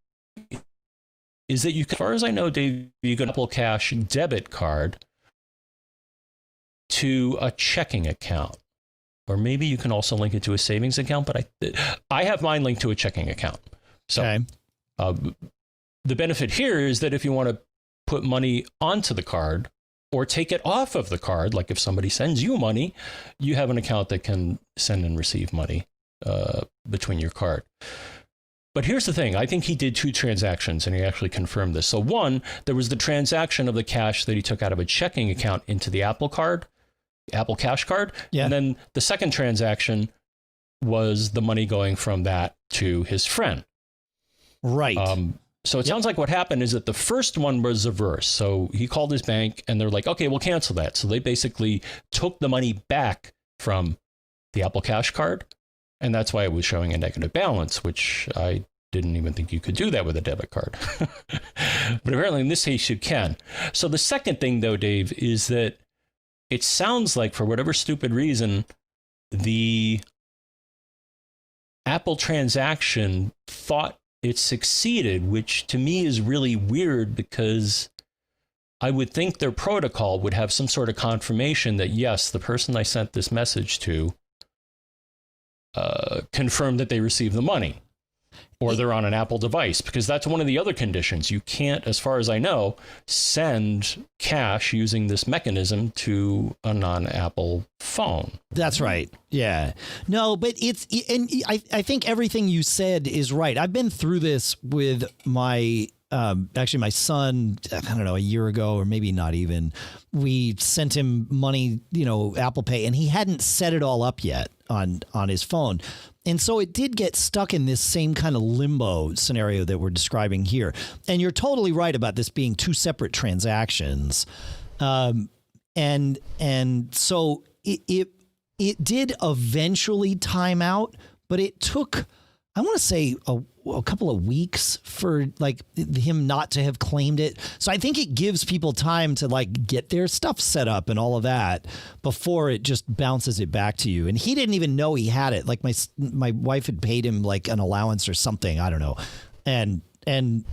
is that you can, as far as I know, Dave, you can Apple Cash debit card to a checking account. Or maybe you can also link it to a savings account, but I have mine linked to a checking account. So, okay. the benefit here is that if you want to put money onto the card or take it off of the card, like if somebody sends you money, you have an account that can send and receive money between your card. But here's the thing. I think he did 2 transactions, and he actually confirmed this. So one, there was the transaction of the cash that he took out of a checking account into the Apple card, Apple Cash card. Yeah. And then the second transaction was the money going from that to his friend. Right. So it sounds like what happened is that the first one was reverse. So he called his bank, and they're like, okay, we'll cancel that. So they basically took the money back from the Apple Cash card. And that's why it was showing a negative balance, which I didn't even think you could do that with a debit card. But apparently in this case you can. So the second thing, though, Dave, is that it sounds like for whatever stupid reason, the Apple transaction thought it succeeded, which to me is really weird because I would think their protocol would have some sort of confirmation that, yes, the person I sent this message to confirm that they received the money or they're on an Apple device, because that's one of the other conditions. You can't, as far as I know, send cash using this mechanism to a non-Apple phone. That's right. Yeah. No, but I think everything you said is right. I've been through this with my actually my son, I don't know, a year ago, or maybe not even. We sent him money, Apple Pay, and he hadn't set it all up yet on his phone. And so it did get stuck in this same kind of limbo scenario that we're describing here. And you're totally right about this being 2 separate transactions. And so it did eventually time out, but it took, I want to say, a couple of weeks for like him not to have claimed it. So I think it gives people time to like get their stuff set up and all of that before it just bounces it back to you. And he didn't even know he had it. Like my wife had paid him like an allowance or something. I don't know. And it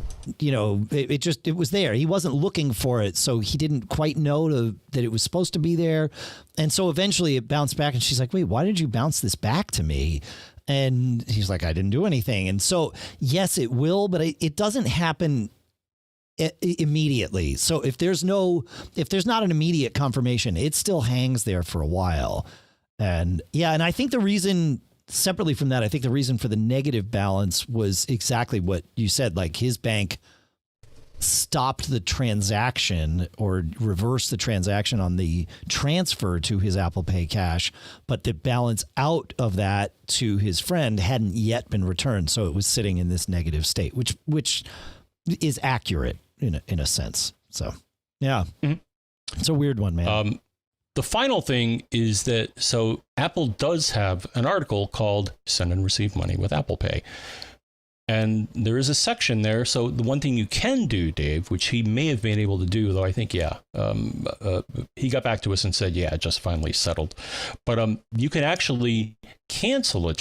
was there. He wasn't looking for it. So he didn't quite know that it was supposed to be there. And so eventually it bounced back, and she's like, wait, why did you bounce this back to me? And he's like, I didn't do anything. And so, yes, it will, but it doesn't happen immediately. So if there's not an immediate confirmation, it still hangs there for a while. And yeah, and I think the reason, separately from that, I think the reason for the negative balance was exactly what you said. Like his bank stopped the transaction or reversed the transaction on the transfer to his Apple Pay cash, but the balance out of that to his friend hadn't yet been returned. So it was sitting in this negative state, which is accurate in a sense. So, yeah, It's a weird one, man. The final thing is that, so Apple does have an article called Send and Receive Money with Apple Pay. And there is a section there. So the one thing you can do, Dave, which he may have been able to do, though I think, he got back to us and said, yeah, it just finally settled. But you can actually cancel a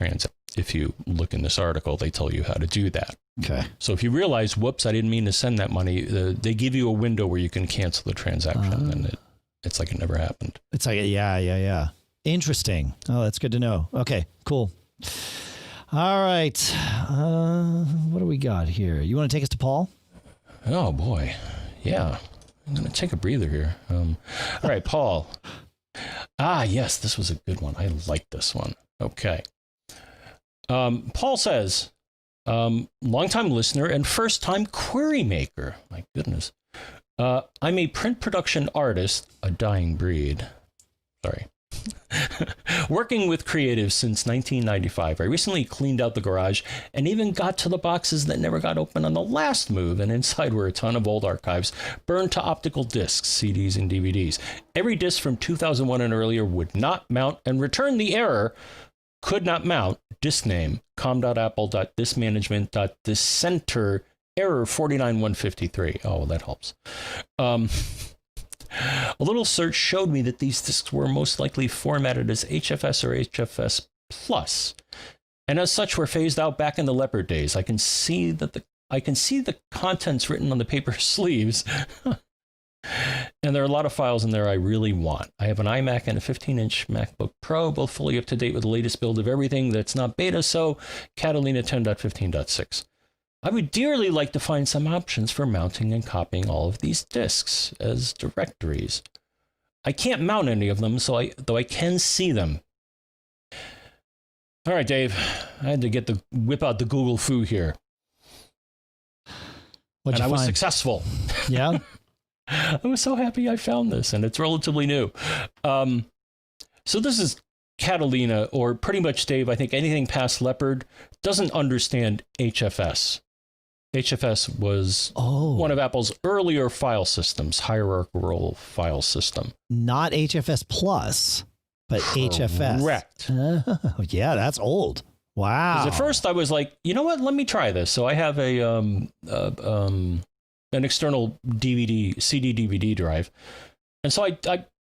transaction. If you look in this article, they tell you how to do that. Okay. So if you realize, whoops, I didn't mean to send that money, they give you a window where you can cancel the transaction, and it's like it never happened. It's like, yeah. Interesting. Oh, that's good to know. Okay, cool. All right. What do we got here? You want to take us to Paul? Oh, boy. Yeah. I'm going to take a breather here. All right, Paul. Yes, this was a good one. I like this one. Okay. Paul says, longtime listener and first-time query maker. My goodness. I'm a print production artist, a dying breed. Sorry. Working with creatives since 1995. I recently cleaned out the garage and even got to the boxes that never got open on the last move, and inside were a ton of old archives burned to optical discs, CDs, and DVDs. Every disc from 2001 and earlier would not mount and return the error. Could not mount. Disk name com.apple.diskmanagement.dissenter error 49153. Oh, well, that helps. A little search showed me that these disks were most likely formatted as HFS or HFS Plus, and as such were phased out back in the Leopard days. I can see the contents written on the paper sleeves, and there are a lot of files in there I really want. I have an iMac and a 15-inch MacBook Pro, both fully up to date with the latest build of everything that's not beta, so Catalina 10.15.6. I would dearly like to find some options for mounting and copying all of these disks as directories. I can't mount any of them, though I can see them. All right, Dave, I had to whip out the Google foo here. What'd you I was find? successful. Yeah? I was so happy I found this, and it's relatively new. So this is Catalina, or pretty much, Dave, I think anything past Leopard doesn't understand HFS. HFS was one of Apple's earlier file systems, hierarchical file system. Not HFS Plus, but HFS. Correct. Oh, yeah, that's old. Wow. At first I was like, you know what? Let me try this. So I have an external CD DVD drive. And so I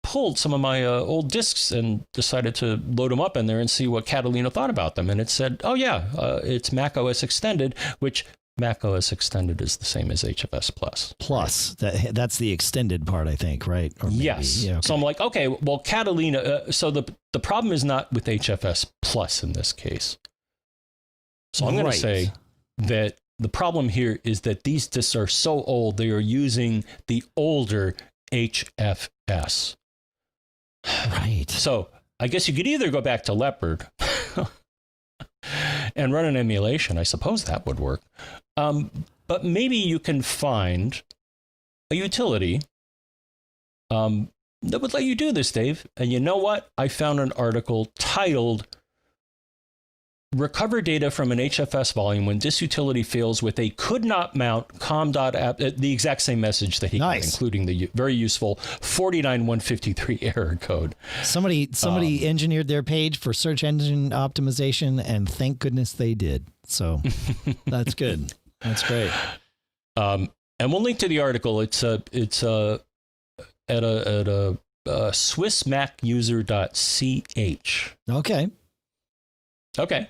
pulled some of my old discs and decided to load them up in there and see what Catalina thought about them. And it said, oh yeah, it's Mac OS Extended, which Mac OS Extended is the same as HFS Plus. Plus, that's the extended part, I think, right? Or maybe, yes. Yeah, okay. So I'm like, okay, well, Catalina. So the problem is not with HFS Plus in this case. So I'm going to say that the problem here is that these disks are so old, they are using the older HFS. Right. So I guess you could either go back to Leopard and run an emulation. I suppose that would work. But maybe you can find a utility that would let you do this, Dave. And you know what? I found an article titled Recover Data from an HFS Volume When This Utility Fails with a Could Not Mount com.app. The exact same message that he got, including the very useful 49153 error code. Somebody engineered their page for search engine optimization, and thank goodness they did. So that's good. That's great. And we'll link to the article. It's at a swissmacuser.ch. Okay. Okay.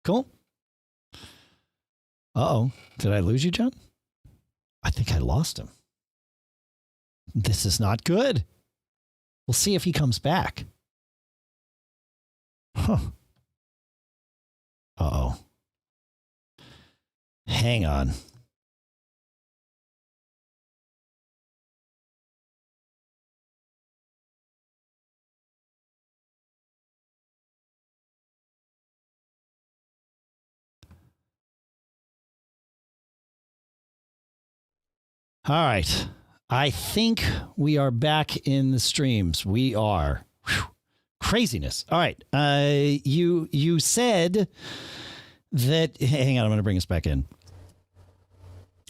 Cool. Uh-oh. Did I lose you, John? I think I lost him. This is not good. We'll see if he comes back. Huh. Uh-oh. Hang on. All right. I think we are back in the streams. We are. Whew. Craziness. All right. You said that... Hang on. I'm going to bring us back in.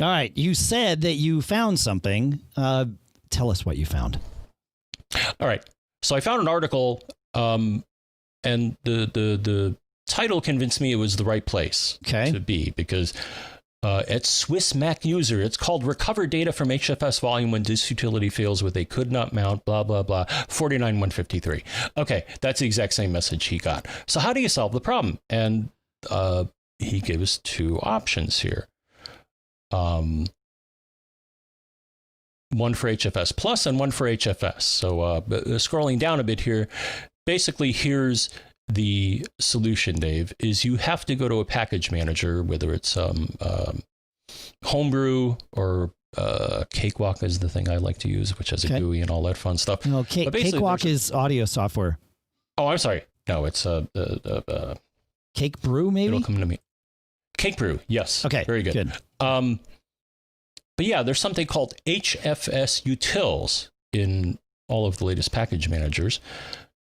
All right. You said that you found something. Tell us what you found. All right. So I found an article, and the title convinced me it was the right place to be, because... at Swiss Mac User, it's called Recover Data from HFS Volume When This Utility Fails with a Could Not Mount, blah, blah, blah, 49153. Okay, that's the exact same message he got. So how do you solve the problem? And he gave us two options here. One for HFS Plus and one for HFS. So scrolling down a bit here, basically here's the solution, Dave, is you have to go to a package manager, whether it's Homebrew or Cakewalk is the thing I like to use, which has a GUI and all that fun stuff. No, Cakewalk is audio software. Oh, I'm sorry. No, it's Cake Brew, maybe? It'll come to me. Cake Brew, yes. Okay, very good. But yeah, there's something called HFS Utils in all of the latest package managers.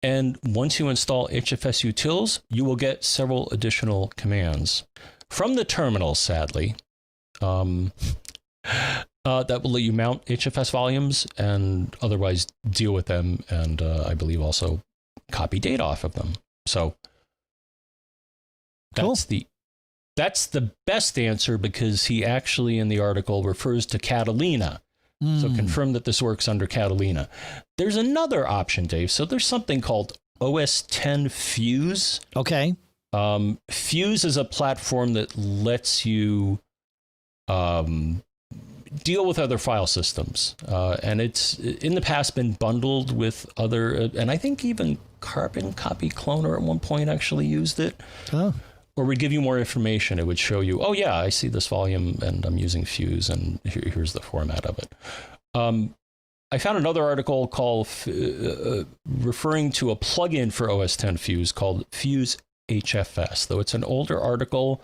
And once you install HFS Utils, you will get several additional commands from the terminal, sadly, that will let you mount HFS volumes and otherwise deal with them, and I believe also copy data off of them. So that's the best answer, because he actually in the article refers to Catalina. So confirm that this works under Catalina. There's another option, Dave. So there's something called OS X Fuse. Okay. Fuse is a platform that lets you deal with other file systems. And it's in the past been bundled with other, and I think even Carbon Copy Cloner at one point actually used it. Oh. or would give you more information. It would show you, oh yeah, I see this volume and I'm using Fuse, and here's the format of it. I found another article called referring to a plugin for OS X Fuse called Fuse HFS, though it's an older article.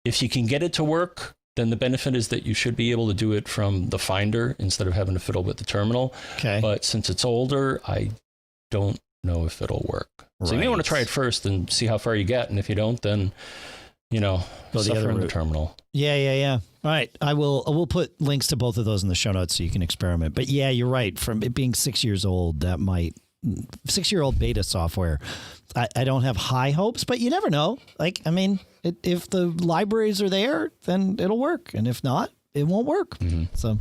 If you can get it to work, then the benefit is that you should be able to do it from the Finder instead of having to fiddle with the terminal. Okay. But since it's older, I don't know if it'll work. So you may want to try it first and see how far you get. And if you don't, then, go suffer in the terminal. Yeah. All right. We'll put links to both of those in the show notes so you can experiment. But yeah, you're right. From it being 6 years old, 6-year-old beta software, I don't have high hopes, but you never know. If the libraries are there, then it'll work. And if not, it won't work. Mm-hmm. So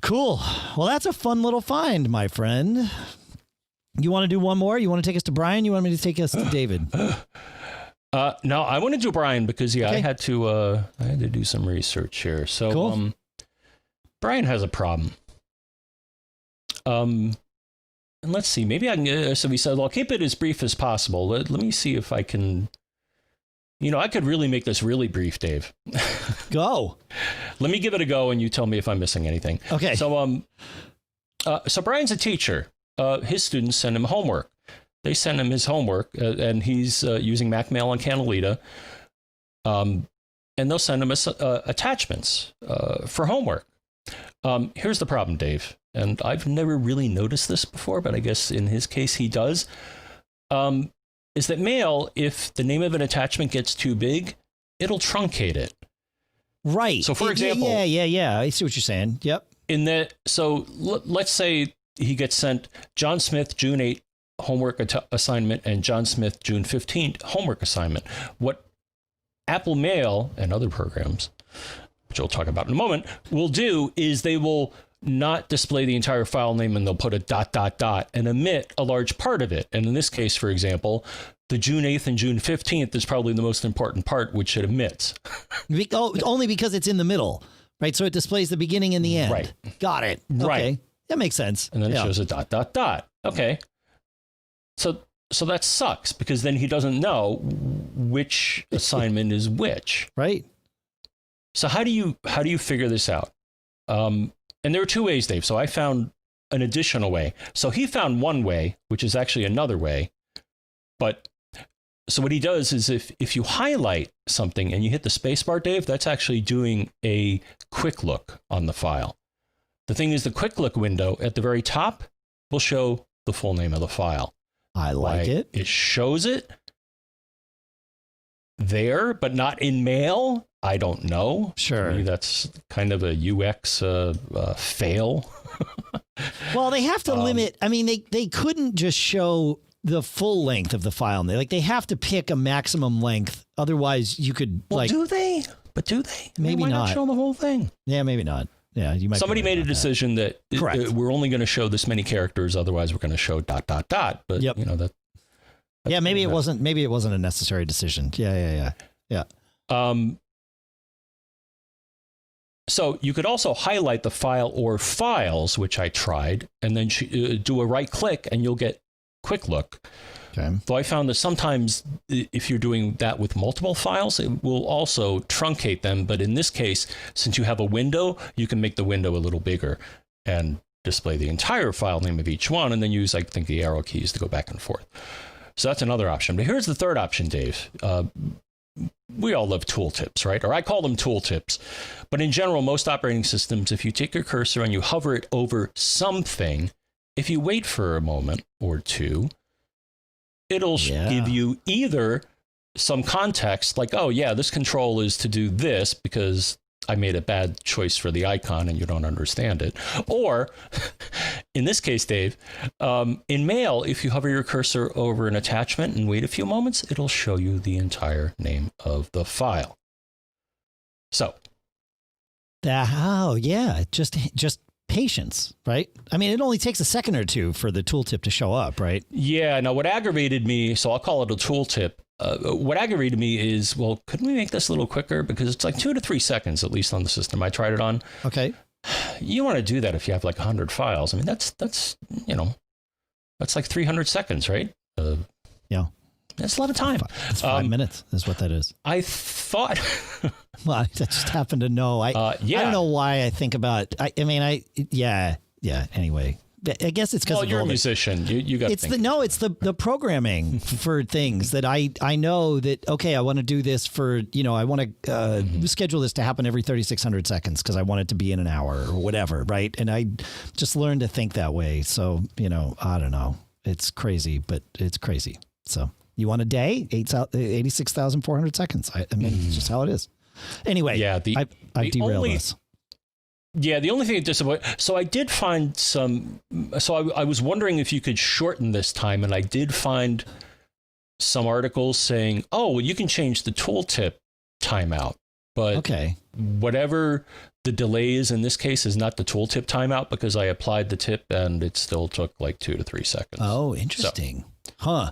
cool. Well, that's a fun little find, my friend. You want to do one more? You want to take us to Brian? You want me to take us to David? No, I want to do Brian because okay. I had to do some research here. So cool. Brian has a problem. And let's see, maybe I can, so we said, well, I'll keep it as brief as possible. Let me see if I can, I could really make this really brief, Dave. Go. Let me give it a go and you tell me if I'm missing anything. Okay. So, so Brian's a teacher. His students send him homework. They send him his homework and he's using Mac Mail on Catalina. And they'll send him attachments for homework. Here's the problem, Dave. And I've never really noticed this before, but I guess in his case he does, is that Mail, if the name of an attachment gets too big, it'll truncate it. Right. So for example... Yeah. I see what you're saying. Yep. Let's say he gets sent John Smith, June 8, homework assignment, and John Smith, June 15th, homework assignment. What Apple Mail and other programs, which we'll talk about in a moment, will do is they will not display the entire file name, and they'll put a ... and omit a large part of it. And in this case, for example, the June 8th and June 15th is probably the most important part, which it omits. Only because it's in the middle, right? So it displays the beginning and the end. Right. Got it. Okay. Right. That makes sense. And then it shows a ... Okay. So that sucks because then he doesn't know which assignment is which. Right. So how do you figure this out? And there are two ways, Dave. So I found an additional way. So he found one way, which is actually another way. But so what he does is if you highlight something and you hit the space bar, Dave, that's actually doing a quick look on the file. The thing is, the quick look window at the very top will show the full name of the file. I like it. It shows it there, but not in Mail. I don't know. Sure. Maybe that's kind of a UX fail. Well, they have to limit. I mean, they couldn't just show the full length of the file. They have to pick a maximum length. Otherwise, you could do they? But do they? Maybe why not show the whole thing. Yeah, maybe not. Yeah, you might. Somebody made a decision that we're only going to show this many characters. Otherwise, we're going to show ... But yep. that. Yeah, maybe it wasn't. Maybe it wasn't a necessary decision. Yeah. So you could also highlight the file or files, which I tried, and then do a right click and you'll get quick look. Okay. Though I found that sometimes if you're doing that with multiple files, it will also truncate them. But in this case, since you have a window, you can make the window a little bigger and display the entire file name of each one, and then use, I think, the arrow keys to go back and forth. So that's another option. But here's the third option, Dave. We all love tooltips, right? Or I call them tooltips. But in general, most operating systems, if you take your cursor and you hover it over something, if you wait for a moment or two, it'll give you either some context like, oh, yeah, this control is to do this because I made a bad choice for the icon and you don't understand it. Or in this case, Dave, in Mail, if you hover your cursor over an attachment and wait a few moments, it'll show you the entire name of the file. So. Just patience, right? I mean, it only takes a second or two for the tooltip to show up, right? Yeah. Now, what aggravated me, so I'll call it a tooltip. What aggravated me is, well, couldn't we make this a little quicker? Because it's like 2 to 3 seconds, at least on the system I tried it on. Okay. You want to do that if you have like 100 files. I mean, that's like 300 seconds, right? Yeah. That's a lot of time. It's 5 minutes is what that is. I thought... Well, I just happen to know. I don't know why I think about... Anyway, I guess it's because you're a musician. You got. It's the programming for things that I know that, okay, I want to do this for, I want to schedule this to happen every 3,600 seconds because I want it to be in an hour or whatever, right? And I just learned to think that way. So, I don't know. It's crazy, but it's crazy. So you want a day? 86,400 seconds. I mean, it's just how it is. Anyway, I've derailed us. Yeah, the only thing that disappointed... So I did find some... So I was wondering if you could shorten this time, and I did find some articles saying, oh, well, you can change the tooltip timeout. But whatever the delay is in this case is not the tooltip timeout because I applied the tip and it still took like 2 to 3 seconds. Oh, interesting. So.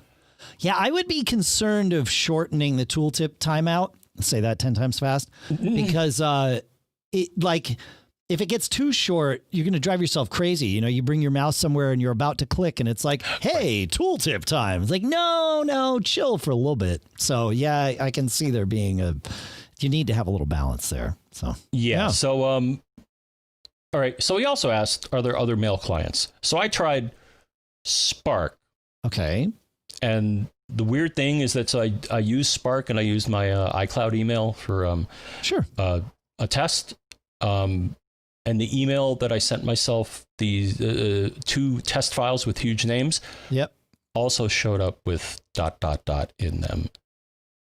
Yeah, I would be concerned of shortening the tooltip timeout. Say that 10 times fast. Because if it gets too short, you're going to drive yourself crazy. You bring your mouse somewhere and you're about to click and it's like, hey, tooltip time. It's like, no, chill for a little bit. So, yeah, I can see there being you need to have a little balance there. So, yeah. So, all right. So he also asked, are there other mail clients? So I tried Spark. Okay. And the weird thing is that I use Spark and I use my iCloud email for a test. And the email that I sent myself, the 2 test files with huge names, also showed up with ... in them.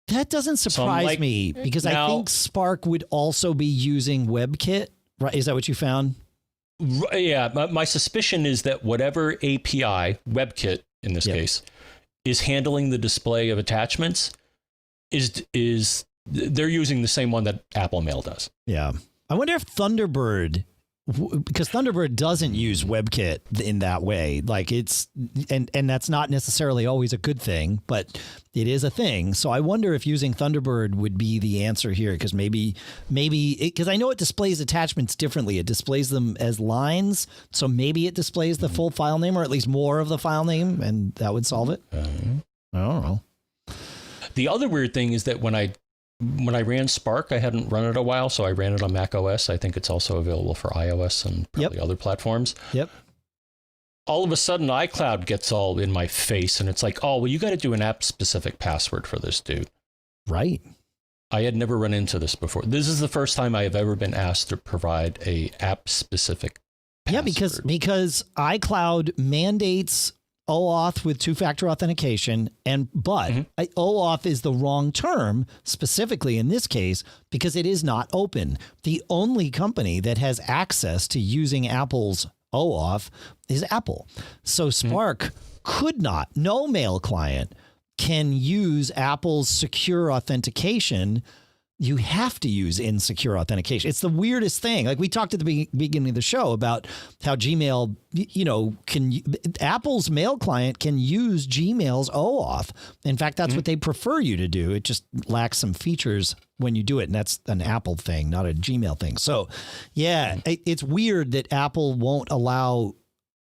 That doesn't surprise me because I think Spark would also be using WebKit. Right? Is that what you found? Yeah. My suspicion is that whatever API, WebKit in this case, is handling the display of attachments is they're using the same one that Apple Mail does. Yeah. I wonder if Thunderbird, because Thunderbird doesn't use WebKit in that way. Like and that's not necessarily always a good thing, but it is a thing. So I wonder if using Thunderbird would be the answer here, because maybe because I know it displays attachments differently. It displays them as lines. So maybe it displays the full file name or at least more of the file name, and that would solve it. I don't know. The other weird thing is that when I ran Spark, I hadn't run it in a while, so I ran it on Mac OS. I think it's also available for iOS and probably other platforms. Yep. All of a sudden, iCloud gets all in my face, and it's like, oh, well, you got to do an app-specific password for this, dude. Right. I had never run into this before. This is the first time I have ever been asked to provide a app-specific password. Yeah, because iCloud mandates OAuth with 2-factor authentication, but OAuth is the wrong term specifically in this case because it is not open. The only company that has access to using Apple's OAuth is Apple. So Spark could not, no mail client can use Apple's secure authentication. You have to use insecure authentication. It's the weirdest thing. Like we talked at the beginning of the show about how Gmail, Apple's mail client can use Gmail's OAuth. In fact, that's what they prefer you to do. It just lacks some features when you do it. And that's an Apple thing, not a Gmail thing. So yeah, it's weird that Apple won't allow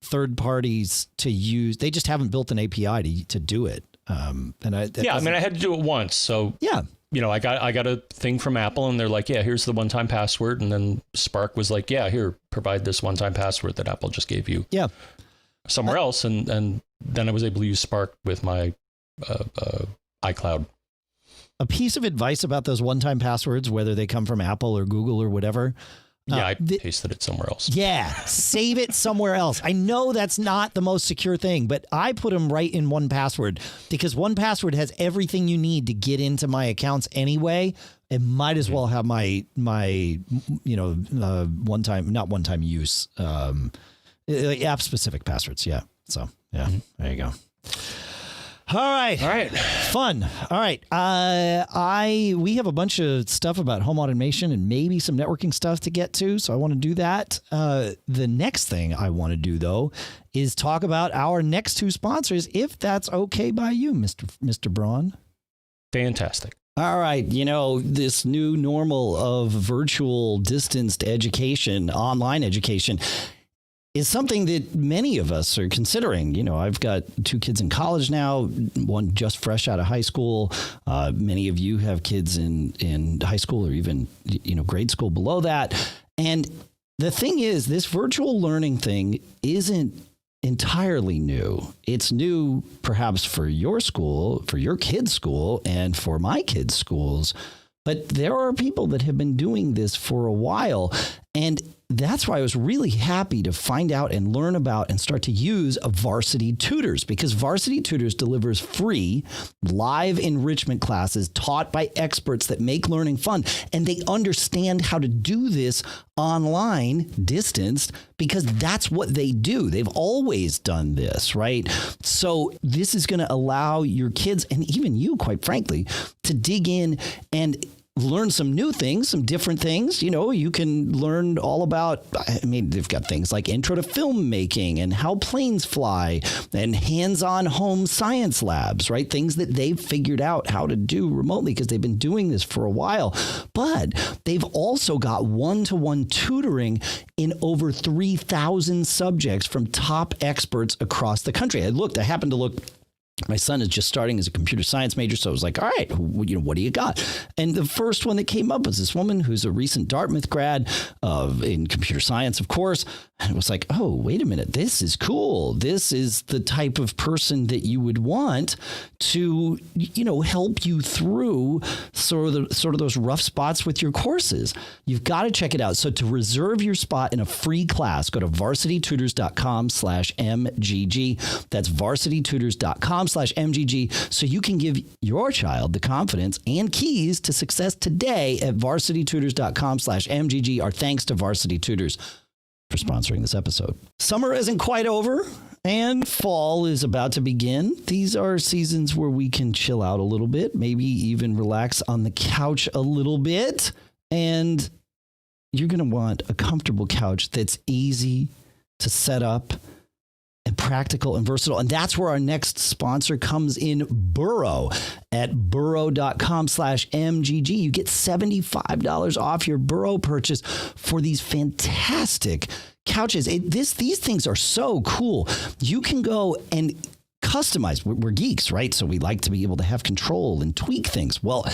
third parties to use. They just haven't built an API to do it. I had to do it once. So yeah. I got a thing from Apple and they're like, yeah, here's the one-time password. And then Spark was like, yeah, here, provide this one-time password that Apple just gave you somewhere else. And then I was able to use Spark with my iCloud. A piece of advice about those one-time passwords, whether they come from Apple or Google or whatever. I pasted it somewhere else. Yeah, save it somewhere else. I know that's not the most secure thing, but I put them right in 1Password because 1Password has everything you need to get into my accounts anyway. It might as well have my one-time use app specific passwords. Yeah. So there you go. All right. Fun. All right. We have a bunch of stuff about home automation and maybe some networking stuff to get to. So I want to do that. The next thing I want to do, though, is talk about our next 2 sponsors, if that's okay by you, Mr. Braun. Fantastic. All right. This new normal of virtual distanced education, online education, is something that many of us are considering. You know, I've got 2 kids in college now, one just fresh out of high school. Many of you have kids in high school or even, grade school below that. And the thing is, this virtual learning thing isn't entirely new. It's new perhaps for your school, for your kids' school, and for my kids' schools. But there are people that have been doing this for a while. And that's why I was really happy to find out and learn about and start to use Varsity Tutors, because Varsity Tutors delivers free live enrichment classes taught by experts that make learning fun. And they understand how to do this online, distanced, because that's what they do. They've always done this, right? So this is going to allow your kids, and even you, quite frankly, to dig in and learn some new things, some different things. You know, you can learn all about, they've got things like intro to filmmaking and how planes fly and hands-on home science labs, right? Things that they've figured out how to do remotely because they've been doing this for a while. But they've also got one-to-one tutoring in over 3,000 subjects from top experts across the country. I happened to look. My son is just starting as a computer science major, so I was like, all right, what do you got? And the first one that came up was this woman who's a recent Dartmouth grad in computer science, of course. And it was like, oh, wait a minute, this is cool. This is the type of person that you would want to, help you through sort of those rough spots with your courses. You've got to check it out. So to reserve your spot in a free class, go to varsitytutors.com/MGG. That's varsitytutors.com/MGG. So you can give your child the confidence and keys to success today at varsitytutors.com/MGG. Our thanks to Varsity Tutors for sponsoring this episode. Summer isn't quite over and fall is about to begin. These are seasons where we can chill out a little bit, maybe even relax on the couch a little bit. And you're going to want a comfortable couch that's easy to set up and practical and versatile. And that's where our next sponsor comes in, Burrow. At burrow.com/MGG, you get $75 off your Burrow purchase for these fantastic couches. These things are so cool. You can go and customize. We're geeks, right? So we like to be able to have control and tweak things. Well,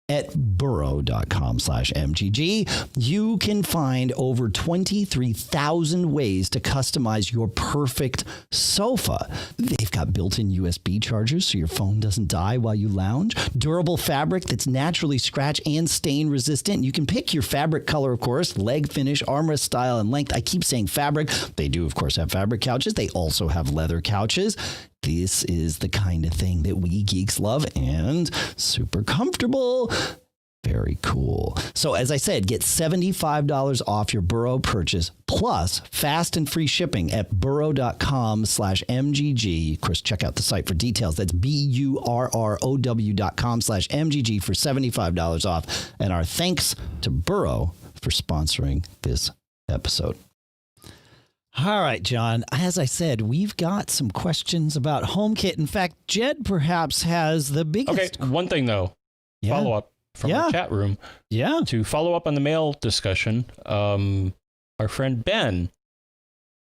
at burrow.com/MGG, you can find over 23,000 ways to customize your perfect sofa. They've got built-in USB chargers so your phone doesn't die while you lounge. Durable fabric that's naturally scratch and stain resistant. You can pick your fabric color, of course, leg finish, armrest style, and length. I keep saying fabric. They do, of course, have fabric couches. They also have leather couches. This is the kind of thing that we geeks love, and super comfortable. Very cool. So as I said, get $75 off your Burrow purchase plus fast and free shipping at burrow.com/MGG. Of course, check out the site for details. That's burrow.com/MGG for $75 off. And our thanks to Burrow for sponsoring this episode. All right, John, as I said, we've got some questions about HomeKit. In fact, Jedd perhaps has the biggest. Okay, one thing, though. Yeah. Follow up from the chat room. Yeah. To follow up on the mail discussion, our friend Ben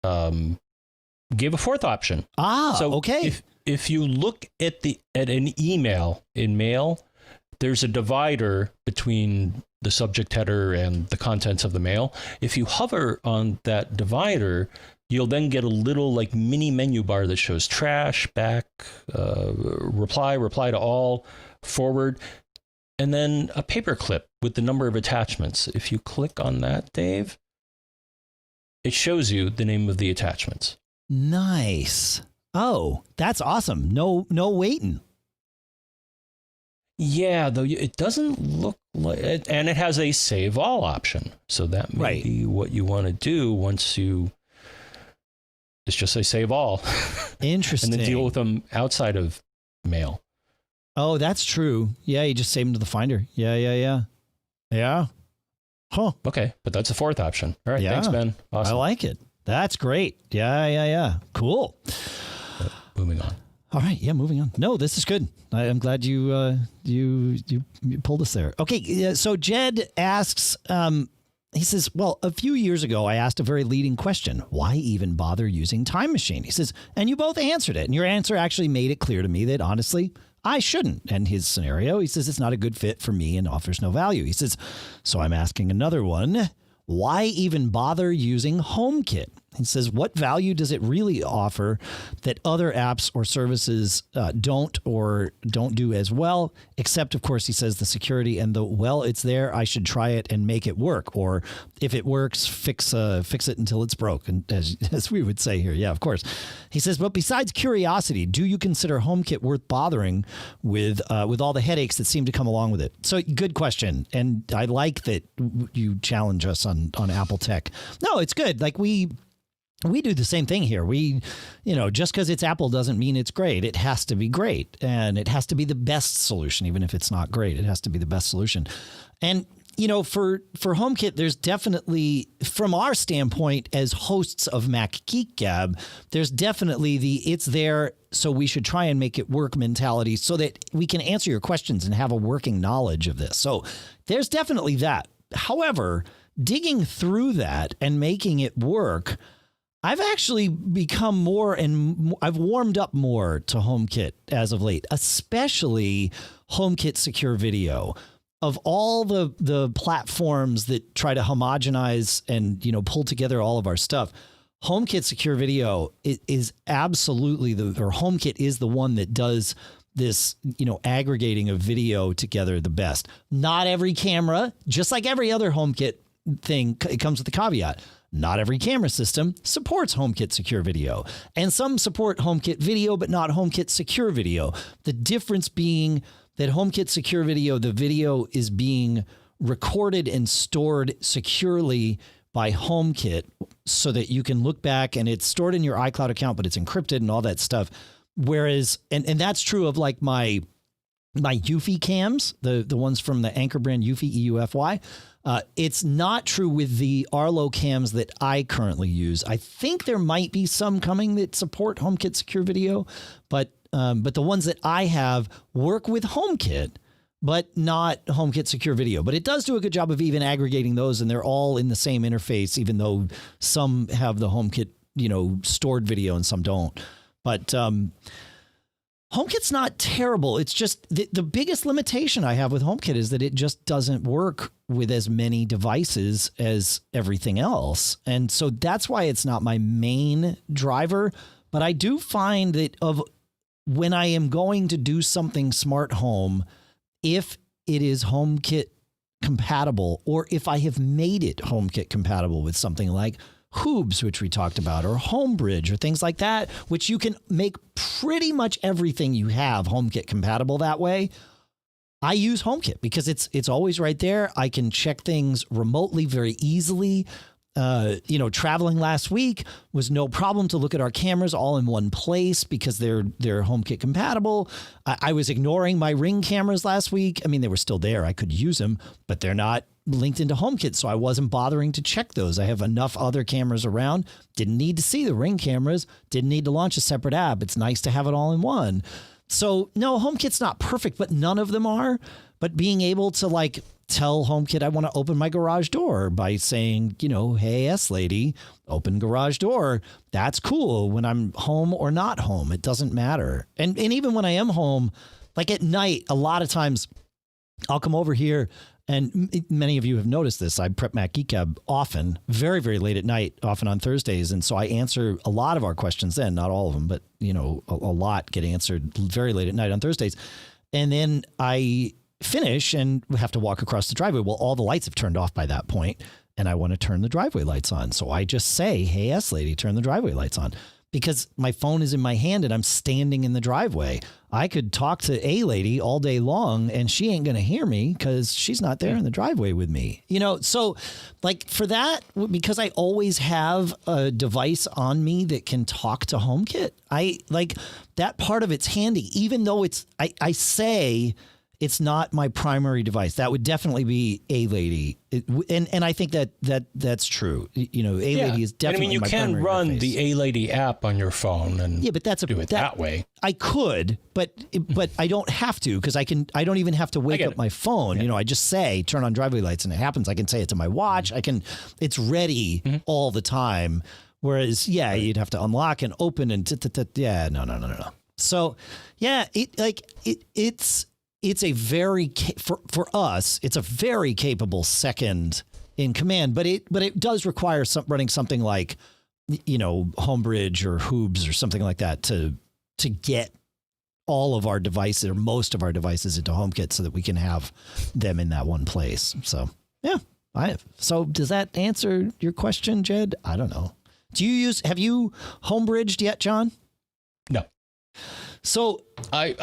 gave a fourth option. So okay. If you look at an email in Mail, there's a divider between the subject header and the contents of the mail. If you hover on that divider, you'll then get a little like mini menu bar that shows trash, back, reply to all, forward, and then a paperclip with the number of attachments. If you click on that, Dave, it shows you the name of the attachments. Nice. Oh, that's awesome. No waiting. Yeah, though it doesn't look like it, and it has a save all option. So that may be what you want to do once you. It's just say save all. Interesting. And then deal with them outside of Mail. Oh, that's true. Yeah, you just save them to the Finder. Yeah. Huh. Okay, but that's a fourth option. All right, thanks, Ben. Awesome. I like it. That's great. Yeah. Cool. Moving on. All right. Yeah, moving on. No, this is good. I'm glad you pulled us there. Okay. So Jedd asks, he says, well, a few years ago, I asked a very leading question. Why even bother using Time Machine? He says, and you both answered it. And your answer actually made it clear to me that, honestly, I shouldn't. And his scenario, he says, it's not a good fit for me and offers no value. He says, so I'm asking another one. Why even bother using HomeKit? He says, what value does it really offer that other apps or services don't do as well? Except, of course, he says the security and the, well, it's there. I should try it and make it work. Or if it works, fix it until it's broken, as we would say here. Yeah, of course. He says, but besides curiosity, do you consider HomeKit worth bothering with all the headaches that seem to come along with it? So good question. And I like that you challenge us on Apple tech. No, it's good. Like we do the same thing here. Just because it's Apple doesn't mean it's great. It has to be great, and it has to be the best solution, even if it's not great. It has to be the best solution. And, for HomeKit, there's definitely, from our standpoint as hosts of Mac Geek Gab, there's definitely it's there, so we should try and make it work mentality so that we can answer your questions and have a working knowledge of this. So there's definitely that. However, digging through that and making it work, I've actually become more and I've warmed up more to HomeKit as of late, especially HomeKit Secure Video. Of all the platforms that try to homogenize and, pull together all of our stuff, HomeKit Secure Video is absolutely HomeKit is the one that does this, aggregating of video together the best. Not every camera, just like every other HomeKit thing, it comes with a caveat. Not every camera system supports HomeKit Secure Video, and some support HomeKit Video, but not HomeKit Secure Video. The difference being that HomeKit Secure Video, the video is being recorded and stored securely by HomeKit so that you can look back, and it's stored in your iCloud account, but it's encrypted and all that stuff. Whereas, and that's true of like my Eufy cams, the ones from the Anker brand Eufy, EUFY. It's not true with the Arlo cams that I currently use. I think there might be some coming that support HomeKit Secure Video, but the ones that I have work with HomeKit, but not HomeKit Secure Video. But it does do a good job of even aggregating those, and they're all in the same interface, even though some have the HomeKit, stored video and some don't. But HomeKit's not terrible. It's just the biggest limitation I have with HomeKit is that it just doesn't work with as many devices as everything else. And so that's why it's not my main driver. But I do find that when I am going to do something smart home, if it is HomeKit compatible, or if I have made it HomeKit compatible with something like Hoobs, which we talked about, or Homebridge, or things like that, which you can make pretty much everything you have HomeKit compatible that way. I use HomeKit because it's always right there. I can check things remotely very easily. Traveling last week was no problem to look at our cameras all in one place because they're HomeKit compatible. I was ignoring my Ring cameras last week. I mean, they were still there. I could use them, but they're not linked into HomeKit, so I wasn't bothering to check those. I have enough other cameras around. Didn't need to see the Ring cameras. Didn't need to launch a separate app. It's nice to have it all in one. So no, HomeKit's not perfect, but none of them are. But being able to tell HomeKit I want to open my garage door by saying, hey, S-Lady, open garage door. That's cool when I'm home or not home. It doesn't matter. And even when I am home, like at night, a lot of times I'll come over here, and many of you have noticed this. I prep Mac Geek Gab often, very, very late at night, often on Thursdays. And so I answer a lot of our questions then, not all of them, but, a lot get answered very late at night on Thursdays. And then I finish and have to walk across the driveway. Well, all the lights have turned off by that point, and I want to turn the driveway lights on. So I just say, hey, S-Lady, turn the driveway lights on, because my phone is in my hand and I'm standing in the driveway. I could talk to A-Lady all day long and she ain't going to hear me because she's not there in the driveway with me. So for that, because I always have a device on me that can talk to HomeKit, I like that part of it's handy, even though I say it's not my primary device. That would definitely be A-Lady. And I think that's true. You know, A-Lady is definitely my primary you can run interface. the A-Lady app on your phone and but that's do it that way. I could, but I don't have to, because I don't even have to wake up my phone. You know, I just say turn on driveway lights and it happens. I can say it to my watch. It's ready all the time. Whereas, you'd have to unlock and open and no. So, it's a very for us, it's a very capable second in command, but it does require running something like, you know, Homebridge or Hoobs or something like that to get all of our devices or most of our devices into HomeKit so that we can have them in that one place. So, so does that answer your question, Jed? I don't know. Have you Homebridged yet, John? No. So I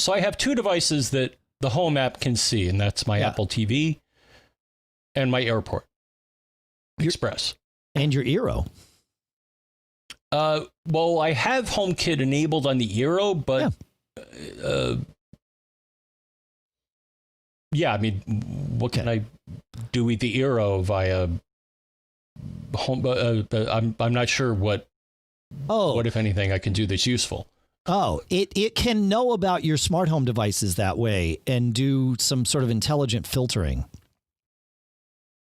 have two devices that the Home app can see, and that's my Apple TV and my Airport Express. And your Eero. Well, I have HomeKit enabled on the Eero, but I mean, what can I do with the Eero via home? I'm not sure what if anything I can do that's useful. Oh, it can know about your smart home devices that way and do some sort of intelligent filtering.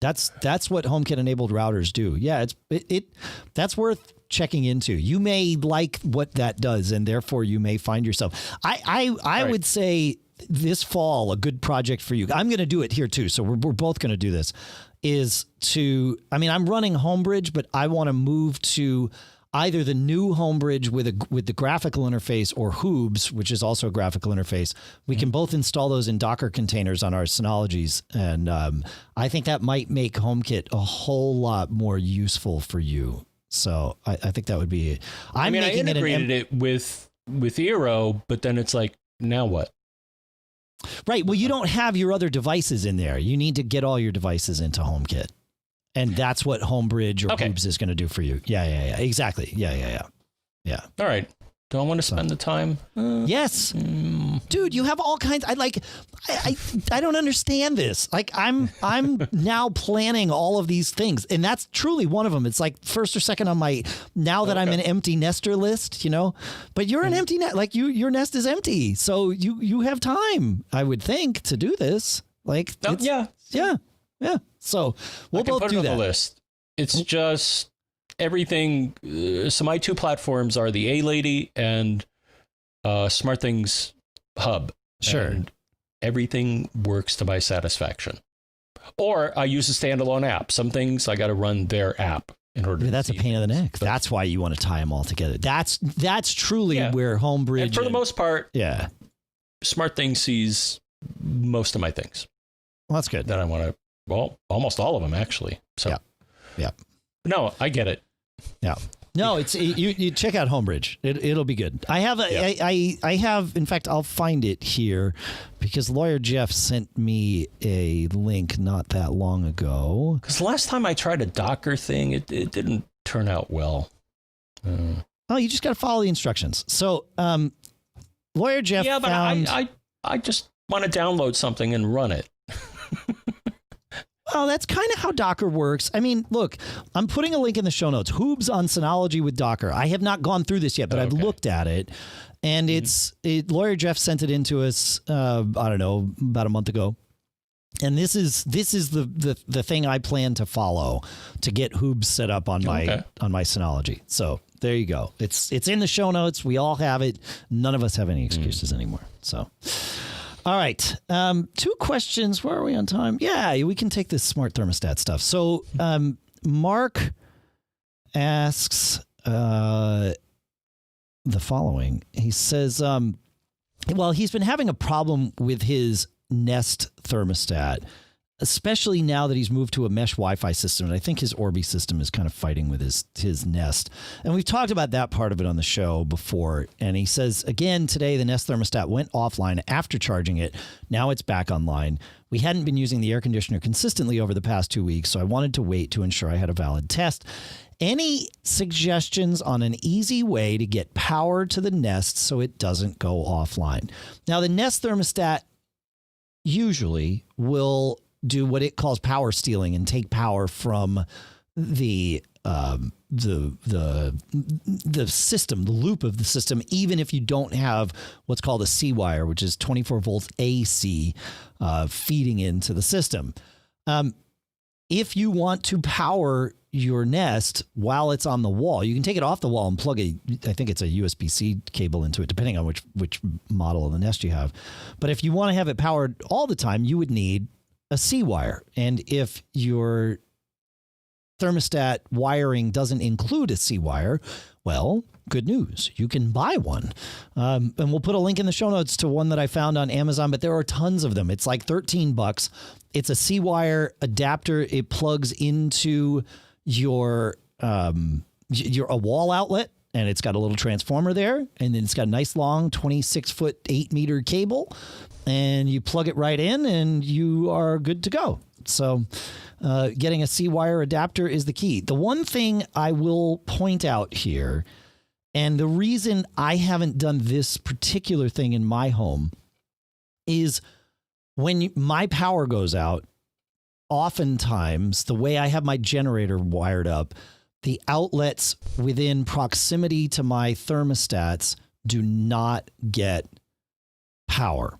That's what HomeKit enabled routers do. Yeah, that's worth checking into. You may like what that does, and therefore you may find yourself. I would say this fall, a good project for you. I'm going to do it here too. So we're both going to do this. I'm running Homebridge, but I want to move to either the new Homebridge with the graphical interface or Hoobs, which is also a graphical interface. We can both install those in Docker containers on our Synologies. And I think that might make HomeKit a whole lot more useful for you. So I think that would be, I integrated it with Eero, but then it's like, now what? Right. Well, you don't have your other devices in there. You need to get all your devices into HomeKit. And that's what Homebridge or Hoobs is going to do for you. Yeah. Exactly. Yeah. All right. Do I want to spend the time? Yes. Dude, you have all kinds. I don't understand this. Like I'm now planning all of these things, and that's truly one of them. It's like first or second on my, now that I'm an empty nester list, you know, but you're an empty nest, like your nest is empty. So you have time, I would think, to do this. Like, yeah. So we'll both do that. On the list. It's just everything. So my two platforms are the A-Lady and SmartThings Hub. Sure. And everything works to my satisfaction. Or I use a standalone app. Some things I got to run their app in order to that's a pain in the neck. But that's why you want to tie them all together. That's truly where Homebridge. And for the most part, yeah, SmartThings sees most of my things. Well, that's good. That I want to. Well, almost all of them actually. So, yeah. No, I get it. Yeah. No, it's you check out Homebridge. It'll be good. I have. In fact, I'll find it here because Lawyer Jeff sent me a link not that long ago. Because the last time I tried a Docker thing, it didn't turn out well. Oh, you just got to follow the instructions. So, Lawyer Jeff. Yeah, but I just want to download something and run it. Well, that's kind of how Docker works. I mean, look, I'm putting a link in the show notes. Hoobs on Synology with Docker. I have not gone through this yet, but I've looked at it. And Lawyer Jeff sent it in to us, I don't know, about a month ago. And this is the thing I plan to follow to get Hoobs set up on my Synology. So there you go. It's in the show notes. We all have it. None of us have any excuses anymore. So... All right. 2 questions. Where are we on time? Yeah, we can take this smart thermostat stuff. So Mark asks the following. He says, well, he's been having a problem with his Nest thermostat. especially now that he's moved to a mesh Wi-Fi system. And I think his Orbi system is kind of fighting with his Nest. And we've talked about that part of it on the show before. And he says, again, today the Nest thermostat went offline after charging it. Now it's back online. We hadn't been using the air conditioner consistently over the past 2 weeks, so I wanted to wait to ensure I had a valid test. Any suggestions on an easy way to get power to the Nest so it doesn't go offline? Now, the Nest thermostat usually will do what it calls power stealing and take power from the system, the loop of the system, even if you don't have what's called a C wire, which is 24 volts AC feeding into the system. If you want to power your Nest while it's on the wall, you can take it off the wall and plug I think it's a USB-C cable into it, depending on which model of the Nest you have. But if you want to have it powered all the time, you would need a C wire. And if your thermostat wiring doesn't include a C wire, well, good news. You can buy one. And we'll put a link in the show notes to one that I found on Amazon, but there are tons of them. It's like $13. It's a C wire adapter. It plugs into your a wall outlet, and it's got a little transformer there, and then it's got a nice long 26-foot 8-meter cable, and you plug it right in and you are good to go. So getting a C-wire adapter is the key. The one thing I will point out here, and the reason I haven't done this particular thing in my home, is when my power goes out, oftentimes the way I have my generator wired up, the outlets within proximity to my thermostats do not get power.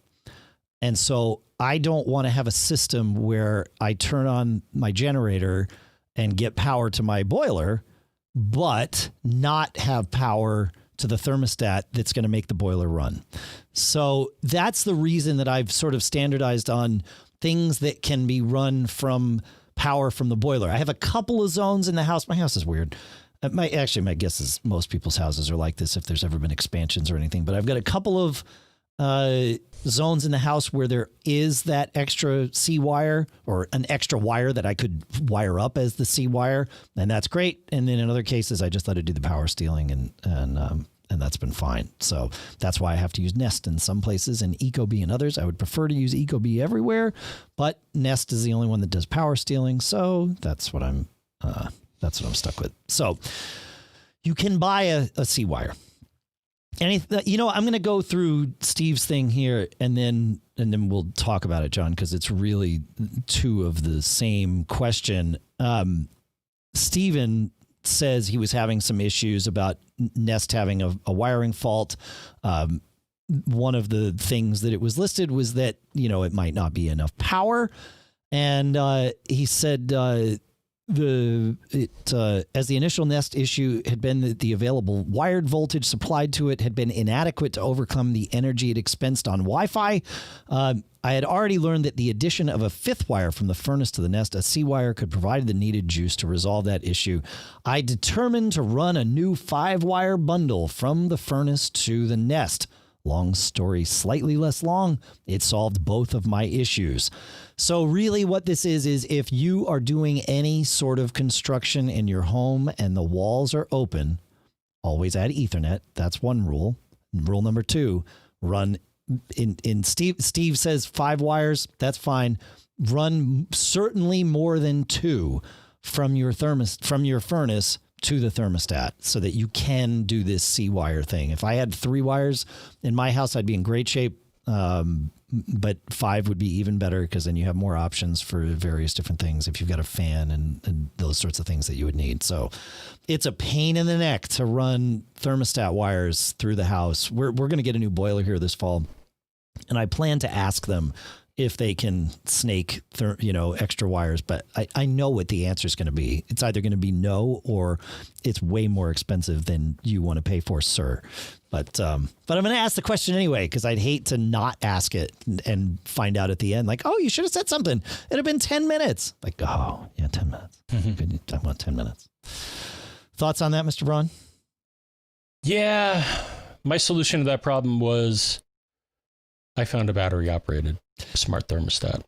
And so I don't want to have a system where I turn on my generator and get power to my boiler, but not have power to the thermostat that's going to make the boiler run. So that's the reason that I've sort of standardized on things that can be run from power from the boiler. I have a couple of zones in the house. My house is weird. My guess is most people's houses are like this if there's ever been expansions or anything. But I've got a couple of zones in the house where there is that extra C wire or an extra wire that I could wire up as the C wire, and that's great. And then in other cases, I just let it do the power stealing, and that's been fine. So that's why I have to use Nest in some places and Ecobee in others. I would prefer to use Ecobee everywhere, but Nest is the only one that does power stealing. So that's what I'm stuck with. So you can buy a C wire. And I'm going to go through Steve's thing here, and then we'll talk about it, John, because it's really two of the same question. Steven says he was having some issues about Nest having a wiring fault. One of the things that it was listed was that, it might not be enough power. And he said as the initial Nest issue had been that the available wired voltage supplied to it had been inadequate to overcome the energy it expensed on Wi-Fi. I had already learned that the addition of a fifth wire from the furnace to the Nest, a C wire, could provide the needed juice to resolve that issue. I determined to run a new 5-wire bundle from the furnace to the Nest. Long story, slightly less long. It solved both of my issues. So really what this is if you are doing any sort of construction in your home and the walls are open, always add Ethernet. That's one rule. Rule number 2, run in Steve says 5 wires. That's fine. Run certainly more than 2 from your furnace to the thermostat so that you can do this C wire thing. If I had 3 wires in my house, I'd be in great shape. But 5 would be even better because then you have more options for various different things if you've got a fan and those sorts of things that you would need. So it's a pain in the neck to run thermostat wires through the house. We're going to get a new boiler here this fall, and I plan to ask them if they can snake, extra wires. But I know what the answer is going to be. It's either going to be no, or it's way more expensive than you want to pay for, sir. But I'm going to ask the question anyway, because I'd hate to not ask it and find out at the end, like, oh, you should have said something. It'd have been 10 minutes. Like, oh, yeah, 10 minutes. Good. I want 10 minutes. Thoughts on that, Mr. Braun? Yeah. My solution to that problem was I found a battery-operated smart thermostat.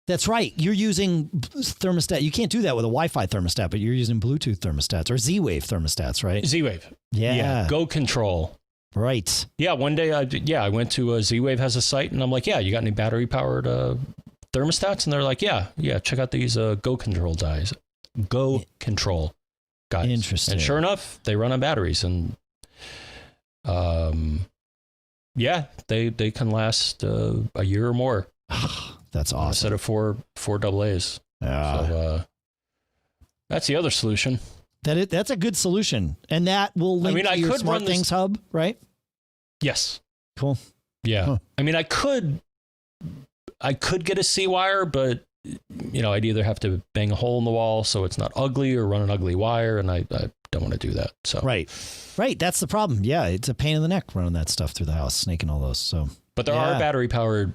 That's right. You're using thermostat. You can't do that with a Wi-Fi thermostat, but you're using Bluetooth thermostats or Z-Wave thermostats, right? Z-Wave. Yeah. Go Control. Right. Yeah. One day, I went to Z-Wave has a site, and I'm like, yeah, you got any battery powered thermostats? And they're like, yeah, check out these Go Control guys. Go Control guys. Interesting. And sure enough, they run on batteries, and they can last a year or more. That's awesome. Instead of four AA's. So that's the other solution. That's a good solution, and that will link to your Smart Things hub, right? Yes. Cool. Yeah. Huh. I mean, I could get a C-wire, but I'd either have to bang a hole in the wall so it's not ugly, or run an ugly wire, and I don't want to do that. So right. That's the problem. Yeah, it's a pain in the neck running that stuff through the house, snaking all those. So, but there are battery powered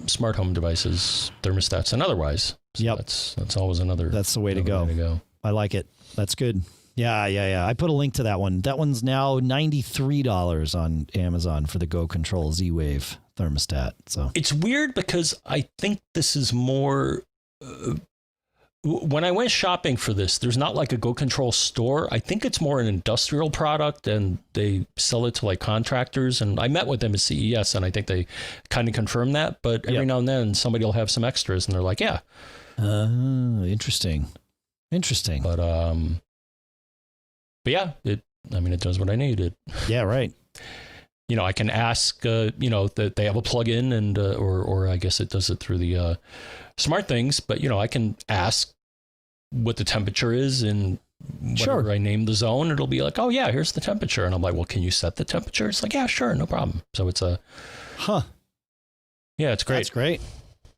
smart home devices, thermostats, and otherwise. So that's always another. That's the way to go. I like it. That's good. Yeah. I put a link to that one. That one's now $93 on Amazon for the Go Control Z-Wave thermostat. So it's weird because I think this is more. When I went shopping for this, there's not like a Go Control store. I think it's more an industrial product, and they sell it to like contractors. And I met with them at CES, and I think they kind of confirmed that. But every now and then, somebody will have some extras, and they're like, "Yeah." Interesting. But yeah, it does what I need. Yeah, right. I can ask, that they have a plug-in, and or I guess it does it through the Smart Things, but I can ask what the temperature is in whatever I name the zone. It'll be like, oh yeah, here's the temperature, and I'm like, well, can you set the temperature? It's like, yeah, sure, no problem. So it's yeah, it's great.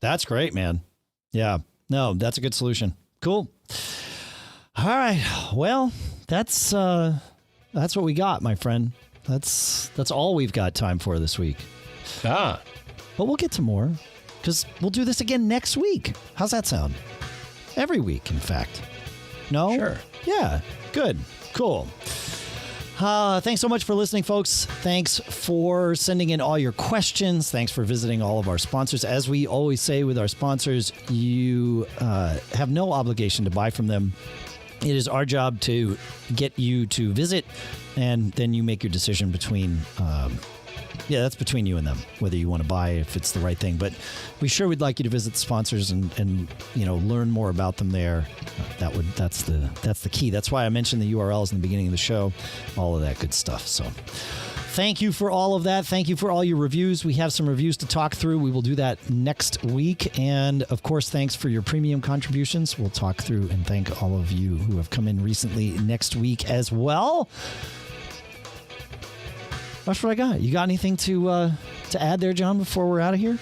That's great, man. Yeah, no, that's a good solution. Cool. All right, well, that's what we got, my friend. That's all we've got time for this week. But we'll get to more, because we'll do this again next week. How's that sound? Every week, in fact. No? Sure. Yeah. Good. Cool. Thanks so much for listening, folks. Thanks for sending in all your questions. Thanks for visiting all of our sponsors. As we always say with our sponsors, you have no obligation to buy from them. It is our job to get you to visit, and then you make your decision between, that's between you and them, whether you want to buy, if it's the right thing. But we sure would like you to visit the sponsors and learn more about them there. That's the key. That's why I mentioned the URLs in the beginning of the show, all of that good stuff. So thank you for all of that. Thank you for all your reviews. We have some reviews to talk through. We will do that next week. And of course, thanks for your premium contributions. We'll talk through and thank all of you who have come in recently next week as well. That's what I got. You got anything to add there, John, before we're out of here?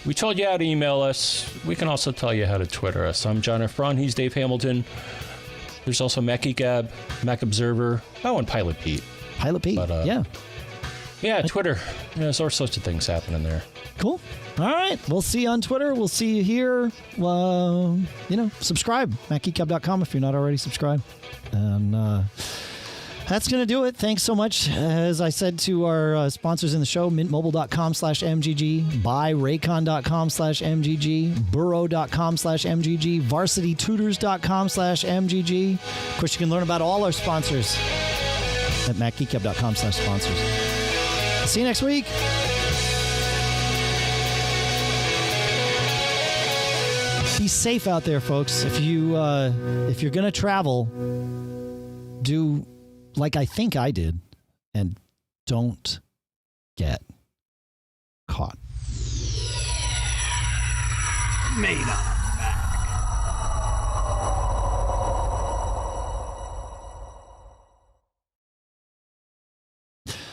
We told you how to email us. We can also tell you how to Twitter us. I'm John F. Braun. He's Dave Hamilton. There's also Geek Gab, Mac Observer, and Pilot Pete. But, yeah, Twitter. There's all sorts of things happening there. Cool. All right. We'll see you on Twitter. We'll see you here. Subscribe. MacGeekGab.com if you're not already subscribed. And that's going to do it. Thanks so much. As I said to our sponsors in the show, mintmobile.com/MGG, buyraycon.com/MGG, burrow.com/MGG, varsitytutors.com/MGG. Of course, you can learn about all our sponsors at macgeekgab.com/sponsors. See you next week. Be safe out there, folks. If you're going to travel, do like I think I did, and don't get caught. Made up.